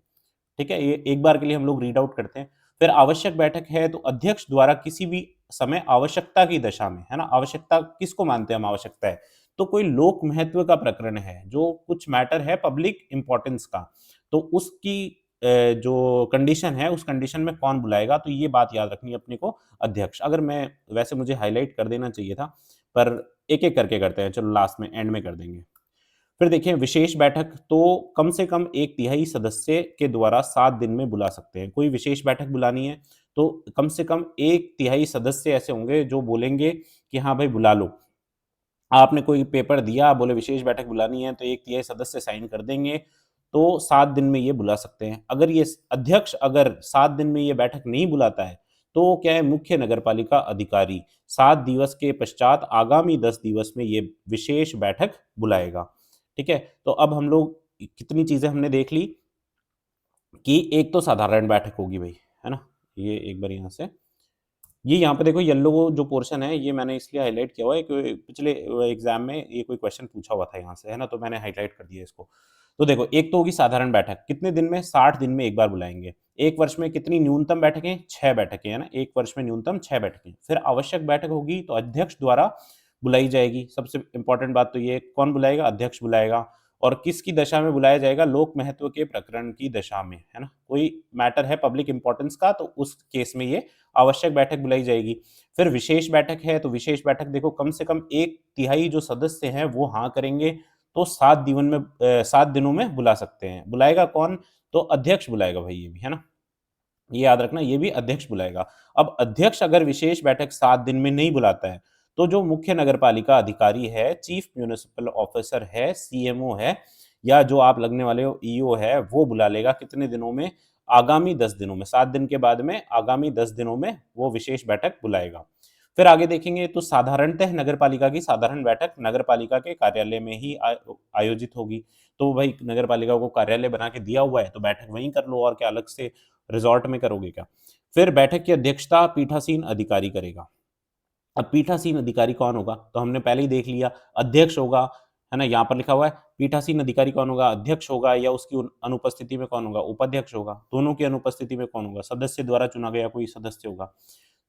ठीक है? ये एक बार के लिए हम लोग रीड आउट करते हैं। फिर आवश्यक बैठक है तो अध्यक्ष द्वारा किसी भी समय आवश्यकता की दशा में, है ना? आवश्यकता किसको मानते हैं हम आवश्यकता है? तो कोई लोक महत्व का प्रकरण है, जो कुछ मैटर है पब्लिक इम्पोर्टेंस का, तो उसकी जो कंडीशन है, उस कंडीशन में कौन बुलाएगा? तो ये बात याद रखनी है अपने को अध्यक्ष। अगर मैं वैसे मुझे हाइलाइट कर देना चाहिए था, पर एक-एक करके करते हैं। चलो लास्ट में, एंड में कर देंगे। फिर देखिए विशेष बैठक तो कम से कम 1/3 सदस्य के द्वारा 7 दिन में बुला सकते हैं। कोई विशेष बैठक बुलानी है तो कम से कम 1/3 सदस्य ऐसे होंगे जो बोलेंगे कि हाँ भाई बुला लो। आपने कोई पेपर दिया, बोले विशेष बैठक बुलानी है तो 1/3 सदस्य साइन कर देंगे, तो 7 दिन में ये बुला सकते हैं। अगर ये अध्यक्ष अगर 7 दिन में ये बैठक नहीं बुलाता है, तो क्या है मुख्य नगरपालिका अधिकारी 7 दिवस के पश्चात आगामी 10 दिवस में ये विशेष बैठक बुलाएगा। ठीक है? तो अब हम लोग कितनी चीज़ें हमने देख ली कि एक तो साधारण बैठक होगी भई, है ना? ये एक बार यहाँ से ये यहाँ पे देखो येलो जो पोर्शन है, ये मैंने इसलिए हाइलाइट किया हुआ है कि पिछले एग्ज़ाम में ये कोई क्वेश्चन पूछा हुआ था यहाँ से, है ना? तो मैंने हाइलाइट कर दिया इसको। तो देखो, एक तो होगी साधारण बैठक, कितने दिन में? 60 दिन में 1 बार बुलाएँगे। 1 वर्ष में कितनी न्यूनतम बैठकें? 6 बैठकें, है ना? 1 वर्ष में न्यूनतम 6 बैठकें। फिर आवश्यक बैठक होगी तो अध्यक्ष द्वारा बुलाई जाएगी। सबसे इम्पोर्टेंट बात तो ये है, कौन बुलाएगा? अध्यक्ष बुलाएगा। और किसकी दशा में बुलाया जाएगा? लोक महत्व के प्रकरण की दशा में, है ना? कोई मैटर है पब्लिक इम्पोर्टेंस का, तो उस केस में ये आवश्यक बैठक बुलाई जाएगी। फिर विशेष बैठक है, तो विशेष बैठक देखो कम से कम 1/3 जो सदस्य हैं वो हाँ करेंगे, तो 7 दिनों में बुला सकते हैं। बुलाएगा कौन? तो अध्यक्ष बुलाएगा भाई ये भी, है ना? ये याद रखना ये भी अध्यक्ष बुलाएगा। अब अध्यक्ष अगर विशेष बैठक 7 दिन में नहीं बुलाता है, तो जो मुख्य नगरपालिका अधिकारी है, चीफ म्युनिसिपल ऑफिसर है, सीएमओ है या जो आप लगने वाले हो ईओ है, वो बुला लेगा कितने दिनों में? आगामी 10 दिनों में, 7 दिन के बाद में आगामी 10 दिनों में वो विशेष बैठक बुलाएगा। फिर आगे देखेंगे तो साधारणतः नगरपालिका की साधारण बैठक नगरपालिका के कार्यालय में ही आयोजित होगी। तो भाई नगरपालिका को कार्यालय बना के दिया हुआ है, तो बैठक वहीं कर लो और क्या अलग से रिज़ॉर्ट में करोगे क्या? फिर बैठक की अध्यक्षता पीठासीन अधिकारी करेगा। अब पीठासीन अधिकारी कौन होगा? तो हमने पहले ही देख लिया, अध्यक्ष होगा, है ना? यहाँ पर लिखा हुआ है, पीठासीन अधिकारी कौन होगा? अध्यक्ष होगा या उसकी अनुपस्थिति में कौन होगा? उपाध्यक्ष होगा। दोनों की अनुपस्थिति में कौन होगा? सदस्य द्वारा चुना गया कोई सदस्य होगा।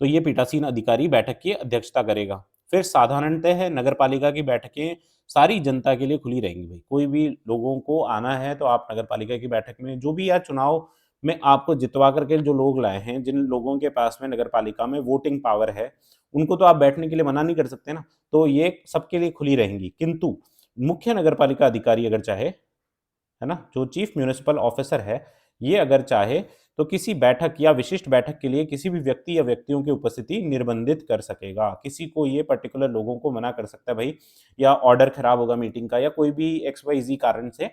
तो ये पीठासीन अधिकारी बैठक की अध्यक्षता करेगा। फिर साधारणतः नगरपालिका की बैठकें सारी जनता के लिए खुली रहेंगी भाई। कोई भी लोगों को आना है तो आप नगरपालिका की बैठक में जो भी यार चुनाव में आपको जितवा कर के जो लोग लाए हैं, जिन लोगों के पास में नगरपालिका में वोटिंग पावर है, उनको तो आप बैठने के लिए मना नहीं कर सकते ना। तो ये सबके लिए खुली रहेंगी। किंतु मुख्य नगरपालिका अधिकारी अगर चाहे, है ना? जो चीफ म्युनिसिपल ऑफिसर है, ये अगर चाहे तो किसी बैठक या विशिष्ट बैठक के लिए किसी भी व्यक्ति या व्यक्तियों की उपस्थिति निर्बंधित कर सकेगा। किसी को ये पर्टिकुलर लोगों को मना कर सकता है भाई, या ऑर्डर खराब होगा मीटिंग का या कोई भी एक्स वाई ज़ेड कारण से,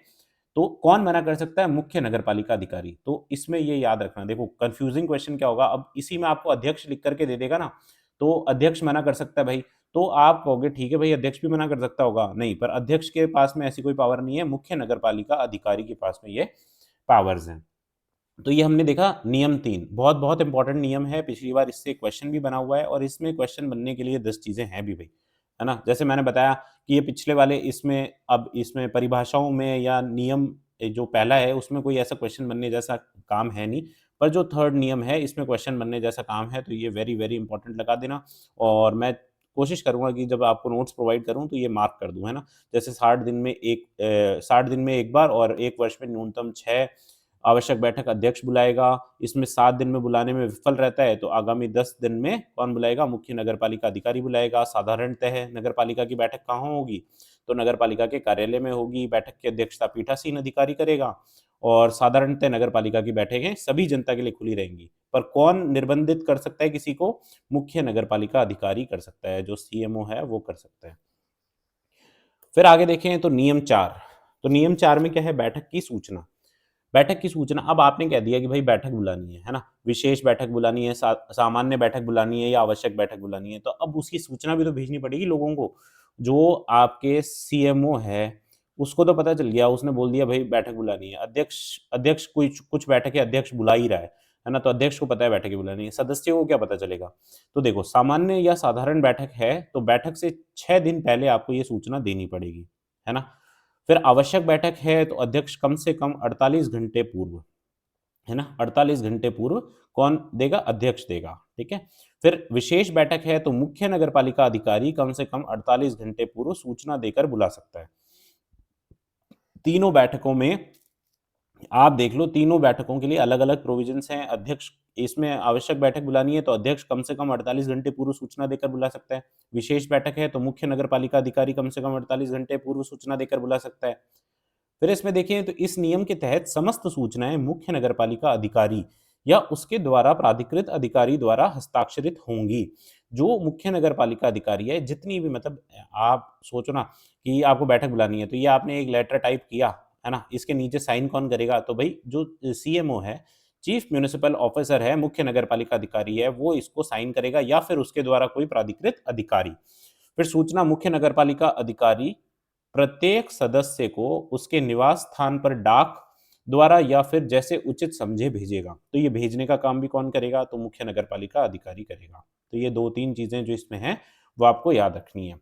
तो कौन मना कर सकता है? मुख्य नगरपालिका अधिकारी। तो इसमें ये याद रखना। देखो कन्फ्यूजिंग क्वेश्चन क्या होगा, अब इसी में आपको अध्यक्ष लिख करके दे देगा ना, तो अध्यक्ष मना कर सकता है भाई। तो आप कहोगे ठीक है भाई अध्यक्ष भी मना कर सकता होगा, नहीं, पर अध्यक्ष के पास में ऐसी कोई पावर नहीं है, मुख्य नगरपालिका अधिकारी के पास में ये पावर्स हैं। तो ये हमने देखा नियम 3 बहुत-बहुत इम्पोर्टेंट नियम है, पिछली बार इससे क्वेश्चन भी बना हुआ है और इसमें क्वेश्चन बनने के लिए 10 चीज़ें हैं भी भई, है ना? जैसे मैंने बताया कि ये पिछले वाले इसमें अब इसमें परिभाषाओं में या नियम जो पहला है उसमें कोई ऐसा क्वेश्चन बनने जैसा काम है नहीं, पर जो 3rd नियम है इसमें क्वेश्चन बनने जैसा काम है, तो ये वेरी, वेरी इम्पोर्टेंट लगा देना। और मैं कोशिश करूँगा कि जब आपको नोट्स प्रोवाइड करूँ तो ये मार्क कर दूँ, है ना? जैसे 60 दिन में 1 बार और 1 वर्ष में न्यूनतम 6 आवश्यक बैठक अध्यक्ष बुलाएगा। इसमें 7 दिन में बुलाने में विफल रहता है तो आगामी 10 दिन में कौन बुलाएगा? मुख्य नगरपालिका अधिकारी बुलाएगा। साधारणतः नगरपालिका की बैठक कहाँ होगी? तो नगरपालिका के कार्यालय में होगी। बैठक की अध्यक्षता पीठासीन अधिकारी करेगा और साधारणतः नगरपालिका की बैठकें सभी जनता के लिए खुली रहेंगी। पर कौन निर्बंधित कर सकता है किसी को? मुख्य नगरपालिका अधिकारी कर सकता है, जो सीएमओ है वो कर सकता है। फिर आगे देखें तो नियम 4, तो नियम 4 में क्या है? बैठक की सूचना। बैठक की सूचना, अब आपने कह दिया कि भाई बैठक बुलानी है ना? विशेष बैठक बुलानी है, सामान्य बैठक बुलानी है या आवश्यक बैठक बुलानी है, तो अब उसकी सूचना भी तो भेजनी पड़ेगी लोगों को। जो आपके सीएमओ है, उसको तो पता चल गया, उसने बोल दिया भाई बैठक बुलानी है। अध्यक्ष अध्यक्ष कुछ कुछ बैठकें अध्यक्ष बुला ही रहा है, है ना? तो अध्यक्ष को पता है बैठक बुलानी है, सदस्यों को क्या पता चलेगा? तो देखो, सामान्य या साधारण बैठक है, तो बैठक से 6 दिन पहले आपको ये सूचना देनी पड़ेगी, है ना? फिर आवश्यक बैठक है, तो अध्यक्ष कम से कम 48 घंटे पूर्व, है ना? 48 घंटे पूर्व कौन देगा? अध्यक्ष देगा, ठीक है? फिर विशेष बैठक है, तो मुख्य नगरपालिका अधिकारी कम से कम 48 घंटे पूर्व सूचना देकर बुला सकता है। तीनों बैठकों में आप देख लो, तीनों बैठकों के लिए अलग-अलग प्रोविजंस हैं। अध्यक्ष, इसमें आवश्यक बैठक बुलानी है तो अध्यक्ष कम से कम 48 घंटे पूर्व सूचना देकर बुला सकता है। विशेष बैठक है तो मुख्य नगरपालिका अधिकारी कम से कम 48 घंटे पूर्व सूचना देकर बुला सकता है। फिर इसमें देखें तो इस नियम के तहत समस्त सूचनाएं मुख्य नगरपालिका अधिकारी या उसके द्वारा प्राधिकृत अधिकारी द्वारा हस्ताक्षरित होंगी। जो मुख्य नगरपालिका अधिकारी है, जितनी भी मतलब आप सोचो ना कि आपको बैठक बुलानी है, तो ये आपने एक लेटर टाइप किया, है ना? इसके नीचे साइन कौन करेगा? तो भाई जो सीएमओ है, चीफ म्युनिसिपल ऑफिसर है, मुख्य नगरपालिका अधिकारी है, वो इसको साइन करेगा या फिर उसके द्वारा कोई प्राधिकृत अधिकारी। फिर सूचना मुख्य नगरपालिका अधिकारी प्रत्येक सदस्य को उसके निवास स्थान पर डाक द्वारा या फिर जैसे उचित समझे भेजेगा। तो ये भेजने का काम भी कौन करेगा? तो मुख्य नगरपालिका अधिकारी करेगा। तो ये 2-3 चीज़ें जो इसमें हैं, वो आपको याद रखनी है।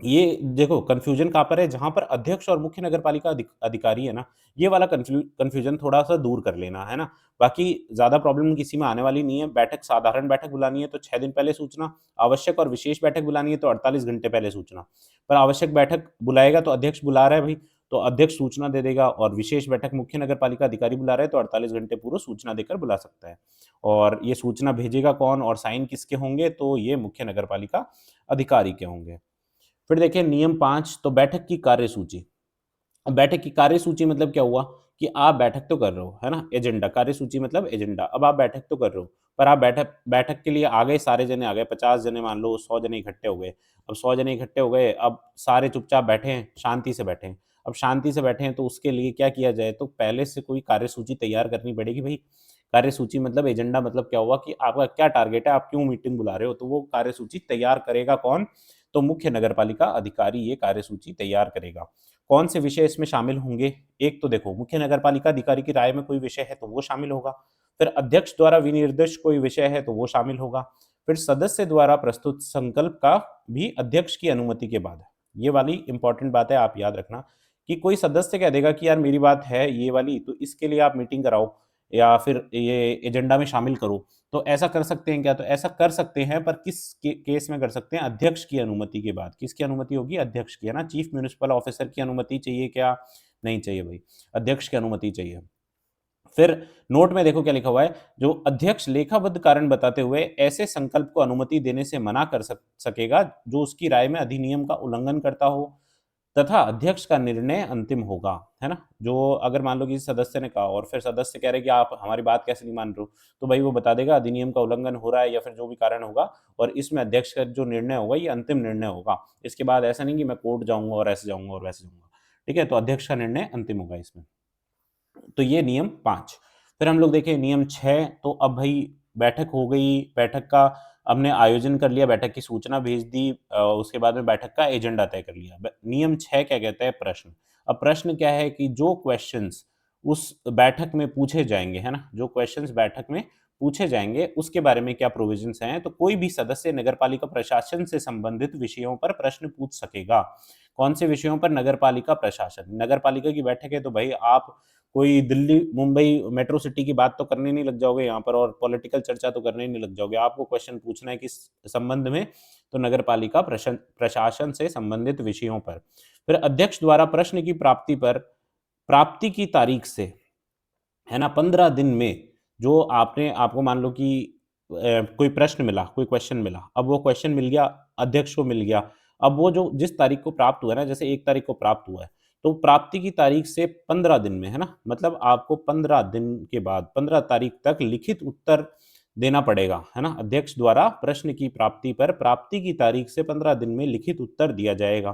ये देखो कन्फ्यूजन कहाँ पर है, जहाँ पर अध्यक्ष और मुख्य नगरपालिका अधिकारी है ना, ये वाला कन्फ्यूजन थोड़ा-सा दूर कर लेना, है ना? बाकी ज़्यादा प्रॉब्लम किसी में आने वाली नहीं है। बैठक, साधारण बैठक बुलानी है तो 6 दिन पहले सूचना, आवश्यक और विशेष बैठक बुलानी है तो 48 घंटे पहले सूचना। पर आवश्यक बैठक बुलाएगा तो अध्यक्ष बुला रहा है भई, तो अध्यक्ष सूचना दे देगा, और विशेष बैठक मुख्य नगरपालिका अधिकारी बुला रहा है तो 48 घंटे पूर्व सूचना देकर बुला सकता है। और ये सूचना भेजेगा कौन और साइन किसके होंगे? तो ये मुख्य नगरपालिका अधिकारी के होंगे। फिर देखिए नियम 5, तो बैठक की कार्यसूची। अब बैठक की कार्यसूची मतलब क्या हुआ कि आप बैठक तो कर रहे हो, है ना? एजेंडा, कार्यसूची मतलब एजेंडा। अब आप बैठक तो कर रहे हो, पर आप बैठक बैठक के लिए आ गए, सारे जने आ गए, 50 जने मान लो, 100 जने इकट्ठे हो गए। अब 100 जने इकट्ठे हो गए, अब सारे चुपचाप बैठे हैं, शांति से बैठे हैं। अब शांति से बैठे हैं तो उसके लिए क्या किया जाए? तो पहले से कोई कार्यसूची तैयार करनी पड़ेगी भई। कार्यसूची मतलब एजेंडा, मतलब क्या हुआ कि आपका क्या टारगेट है, आप क्यों मीटिंग बुला रहे हो? तो वो कार्यसूची तैयार करेगा कौन? तो मुख्य नगरपालिका अधिकारी ये कार्यसूची तैयार करेगा। कौन से विषय इसमें शामिल होंगे? एक तो देखो, मुख्य नगरपालिका अधिकारी की राय में कोई विषय है तो वो शामिल होगा। फिर अध्यक्ष द्वारा विनिर्दिष्ट कोई विषय है तो वो शामिल होगा। फिर सदस्य द्वारा प्रस्तुत संकल्प का भी अध्यक्ष की अनुमति के बाद है। ये वाली इंपॉर्टेंट बात है, आप याद रखना कि कोई सदस्य कह देगा कि यार मेरी बात है ये वाली, तो इसके लिए आप मीटिंग कराओ या फिर ये एजेंडा में शामिल करो। तो ऐसा कर सकते हैं क्या? तो ऐसा कर सकते हैं, पर किस केस में कर सकते हैं? अध्यक्ष की अनुमति के बाद। किसकी अनुमति होगी? अध्यक्ष की, है ना? चीफ म्युनिसिपल ऑफिसर की अनुमति चाहिए क्या? नहीं चाहिए भाई, अध्यक्ष की अनुमति चाहिए। फिर नोट में देखो क्या लिखा हुआ है, जो अध्यक्ष लेखाबद्ध कारण बताते हुए ऐसे संकल्प को अनुमति देने से मना कर सकेगा जो उसकी राय में अधिनियम का उल्लंघन करता हो, तथा अध्यक्ष का निर्णय अंतिम होगा, है ना? जो अगर मान लो किसी सदस्य ने कहा और फिर सदस्य कह रहे हैं कि आप हमारी बात कैसे नहीं मान रहे हो, तो भाई वो बता देगा अधिनियम का उल्लंघन हो रहा है या फिर जो भी कारण होगा, और इसमें अध्यक्ष का जो निर्णय होगा ये अंतिम निर्णय होगा। इसके बाद ऐसा नहीं कि मैं कोर्ट जाऊँगा और ऐसे जाऊँगा और वैसे जाऊँगा, ठीक है? तो अध्यक्ष का निर्णय अंतिम होगा इसमें। तो ये नियम 5। फिर हम लोग देखें नियम 6, तो अब भई बैठक हो गई, बैठक का हमने आयोजन कर लिया, बैठक की सूचना भेज दी, उसके बाद में बैठक का एजेंडा तय कर लिया। ब नियम 6 क्या कहता है? प्रश्न। अब प्रश्न क्या है कि जो क्वेश्चन्स उस बैठक में पूछे जाएँगे, है ना? जो क्वेश्चन्स बैठक में पूछे जाएँगे, उसके बारे में क्या प्रोविज़न्स हैं? तो कोई भी सदस्य नगरपालिका प्रशासन से संबंधित विषयों पर प्रश्न पूछ सकेगा। कौन से विषयों पर? नगरपालिका प्रशासन। नगरपालिका की बैठक है तो भई आप कोई दिल्ली, मुंबई मेट्रो सिटी की बात तो करने नहीं लग जाओगे यहाँ पर, और पॉलिटिकल चर्चा तो करने नहीं लग जाओगे। आपको क्वेश्चन पूछना है किस संबंध में? तो नगरपालिका प्रशासन से संबंधित विषयों पर। फिर अध्यक्ष द्वारा प्रश्न की प्राप्ति पर, प्राप्ति की तारीख से, है ना, 15 दिन में, जो आपने आपको मान लो कि कोई प्रश्न मिला, कोई क्वेश्चन मिला, अब वो क्वेश्चन मिल गया, अध्यक्ष को मिल गया। अब वो जो जिस तारीख को प्राप्त हुआ है ना, जैसे 1 तारीख को प्राप्त हुआ है, तो प्राप्ति की तारीख से 15 दिन में, है ना? मतलब आपको 15 दिन के बाद 15 तारीख तक लिखित उत्तर देना पड़ेगा, है ना? अध्यक्ष द्वारा प्रश्न की प्राप्ति पर प्राप्ति की तारीख से 15 दिन में लिखित उत्तर दिया जाएगा।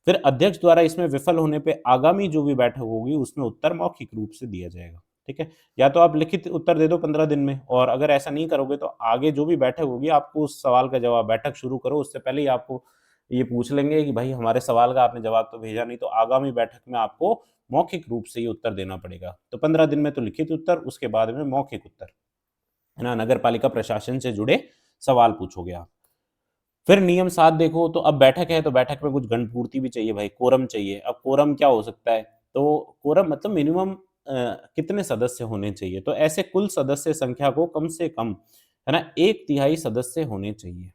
फिर अध्यक्ष द्वारा इसमें विफल होने पे आगामी जो भी बैठक होगी उसमें उत्तर मौखिक रूप से दिया जाएगा, ठीक है? या तो आप लिखित उत्तर दे दो 15 दिन में, और अगर ऐसा नहीं करोगे तो आगे जो भी बैठक होगी आपको उस सवाल का जवाब, बैठक शुरू करो उससे पहले ही आपको ये पूछ लेंगे कि भाई हमारे सवाल का आपने जवाब तो भेजा नहीं, तो आगामी बैठक में आपको मौखिक रूप से ये उत्तर देना पड़ेगा। तो 15 दिन में तो लिखित उत्तर, उसके बाद में मौखिक उत्तर। है ना, नगर पालिका प्रशासन से जुड़े सवाल पूछोगे आप। फिर नियम 7 देखो, तो अब बैठक है तो बैठक में कुछ घंटपूर्ति भी चाहिए भाई, कोरम चाहिए। अब कोरम क्या हो सकता है? तो कोरम मतलब मिनिमम कितने सदस्य होने चाहिए? तो ऐसे कुल सदस्य संख्या को कम से कम, है ना, 1/3 सदस्य होने चाहिए,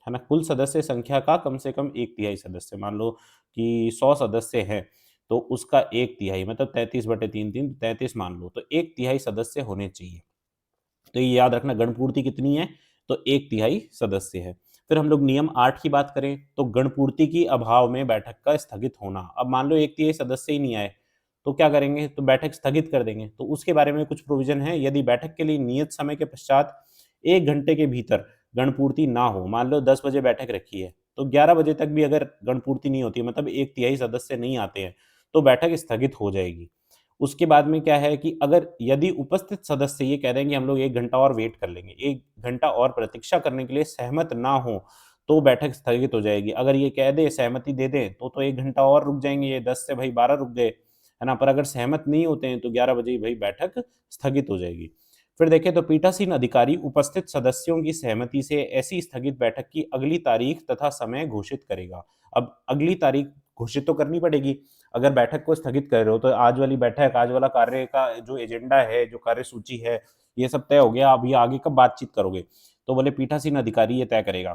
है ना? कुल सदस्य संख्या का कम से कम 1/3 सदस्य। मान लो कि 100 सदस्य हैं, तो उसका 1/3 मतलब 33/3, 3 33 मान लो, तो 1/3 सदस्य होने चाहिए। तो ये याद रखना, गणपूर्ति कितनी है? तो 1/3 सदस्य है। फिर हम लोग नियम 8 की बात करें, तो गणपूर्ति की अभाव में बैठक का स्थगित होना। अब मान लो 1/3 सदस्य ही नहीं आए, तो क्या करेंगे? तो बैठक स्थगित कर देंगे। तो उसके बारे में कुछ प्रोविज़न है, यदि बैठक के लिए नियत समय के पश्चात 1 घंटे के भीतर गणपूर्ति ना हो, मान लो 10 बजे बैठक रखी है, तो 11 बजे तक भी अगर गणपूर्ति नहीं होती है, मतलब 1/3 सदस्य नहीं आते हैं, तो बैठक स्थगित हो जाएगी। उसके बाद में क्या है कि अगर यदि उपस्थित सदस्य ये कह दें कि हम लोग 1 घंटा और वेट कर लेंगे, 1 घंटा और प्रतीक्षा करने के लिए सहमत ना हों, तो बैठक स्थगित हो जाएगी। अगर ये कह दें, सहमति दे दें, तो 1 घंटा और रुक जाएँगे, ये 10 से भई 12 रुक गए, है ना? पर अगर सहमत नहीं होते हैं, तो 11 बजे ही भई बैठक स्थगित हो जाएगी। फिर देखें तो पीठासीन अधिकारी उपस्थित सदस्यों की सहमति से ऐसी स्थगित बैठक की अगली तारीख तथा समय घोषित करेगा। अब अगली तारीख घोषित तो करनी पड़ेगी। अगर बैठक को स्थगित कर रहे हो, तो आज वाली बैठक, आज वाला कार्य का जो एजेंडा है, जो कार्यसूची है, ये सब तय हो गया, अब ये आगे कब बातचीत करोगे? तो बोले पीठासीन अधिकारी ये तय करेगा।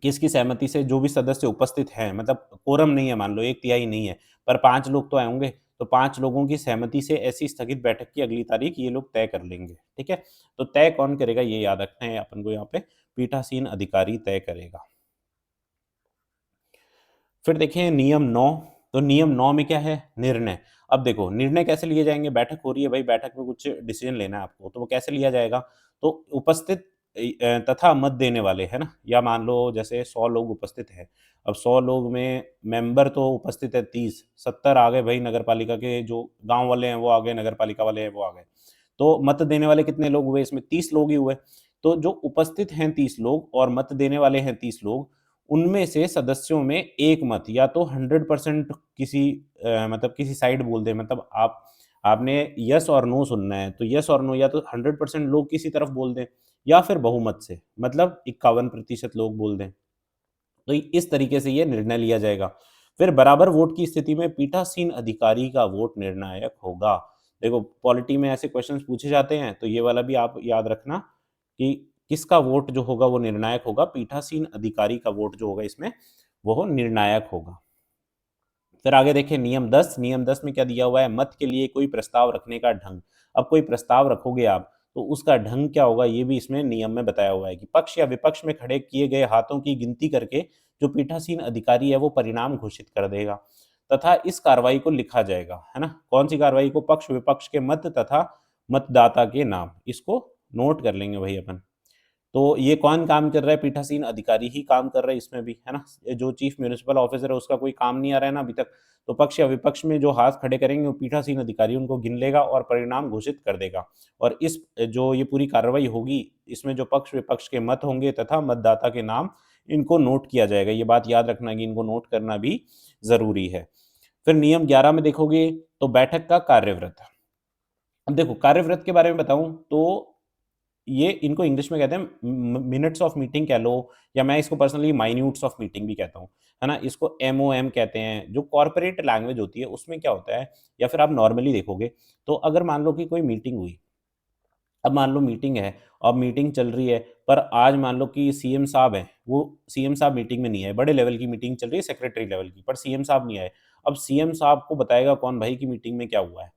किसकी सहमति से? जो भी सदस्य उपस्थित हैं, मतलब कोरम नहीं है, मान लो 1/3 नहीं है, पर 5 लोग तो आए होंगे, तो 5 लोगों की सहमति से ऐसी स्थगित बैठक की अगली तारीख ये लोग तय कर लेंगे, ठीक है? तो तय कौन करेगा, ये याद रखना है अपन को यहाँ पे, पीठासीन अधिकारी तय करेगा। फिर देखें नियम 9, तो नियम 9 में क्या है? निर्णय। अब देखो, निर्णय कैसे लिए जाएँगे? बैठक हो रही है भाई, बैठक में कुछ डिसीज़न लेना है आपको, तो वो कैसे लिया जाएगा? तो उपस्थित तथा मत देने वाले, है ना? या मान लो जैसे 100 लोग उपस्थित हैं, अब 100 लोग में मेंबर तो उपस्थित है 30, 70 आ गए भाई नगर पालिका के, जो गाँव वाले हैं वो आ गए, नगर पालिका वाले हैं वो आ गए। तो मत देने वाले कितने लोग हुए इसमें? 30 लोग ही हुए। तो जो उपस्थित हैं 30 लोग और मत देने वाले हैं 30 लोग, उनमें से सदस्यों में एक मत या तो 100% किसी मतलब किसी साइड बोल दें, मतलब आपने यस और नो सुनना है, तो यस और नो या तो 100% लोग किसी तरफ बोल दें, या फिर बहुमत से, मतलब 51% लोग बोल दें। तो इस तरीके से ये निर्णय लिया जाएगा। फिर बराबर वोट की स्थिति में पीठासीन अधिकारी का वोट निर्णायक होगा। देखो, पॉलिटी में ऐसे क्वेश्चंस पूछे जाते हैं, तो ये वाला भी आप याद रखना कि किसका वोट जो होगा वो निर्णायक होगा, पीठासीन अधिकारी का वोट जो होगा इसमें, वो निर्णायक होगा। फिर आगे देखें नियम 10, नियम 10 में क्या दिया हुआ है? मत के लिए कोई प्रस्ताव रखने का ढंग। अब कोई प्रस्ताव रखोगे आप, तो उसका ढंग क्या होगा, ये भी इसमें नियम में बताया हुआ है कि पक्ष या विपक्ष में खड़े किए गए हाथों की गिनती करके जो पीठासीन अधिकारी है वो परिणाम घोषित कर देगा, तथा इस कार्रवाई को लिखा जाएगा, है ना? कौन सी कार्रवाई को? पक्ष विपक्ष के मत तथा मतदाता के नाम। इसको नोट कर लेंगे भाई अपन। तो ये कौन काम कर रहा है? पीठासीन अधिकारी ही काम कर रहा है इसमें भी, है ना? ये जो चीफ म्युनिसिपल ऑफिसर है उसका कोई काम नहीं आ रहा है ना अभी तक, तो पक्ष या विपक्ष में जो हाथ खड़े करेंगे वो पीठासीन अधिकारी उनको गिन लेगा और परिणाम घोषित कर देगा। और इस जो ये पूरी कार्रवाई होगी, इसमें जो पक्ष विपक्ष के मत होंगे तथा मतदाता के नाम, इनको नोट किया जाएगा। ये बात याद रखना कि इनको नोट करना भी ज़रूरी है। फिर नियम 11 में देखोगे, तो बैठक का कार्यवृत्त। अब देखो, कार्यवृत्त के बारे में बताऊँ तो ये इनको इंग्लिश में कहते हैं मिनट्स ऑफ मीटिंग कह लो, या मैं इसको पर्सनली माइन्यूट्स ऑफ मीटिंग भी कहता हूँ, है ना? इसको एमओएम कहते हैं। जो कॉर्पोरेट लैंग्वेज होती है उसमें क्या होता है, या फिर आप नॉर्मली देखोगे, तो अगर मान लो कि कोई मीटिंग हुई, अब मान लो मीटिंग है, अब मीटिंग चल रही है, पर आज मान लो कि सीएम साहब हैं, वो सीएम साहब मीटिंग में नहीं आए, बड़े लेवल की मीटिंग चल रही है, सेक्रेटरी लेवल की, पर सीएम साहब नहीं आए। अब सीएम साहब को बताएगा कौन भाई कि मीटिंग में क्या हुआ है?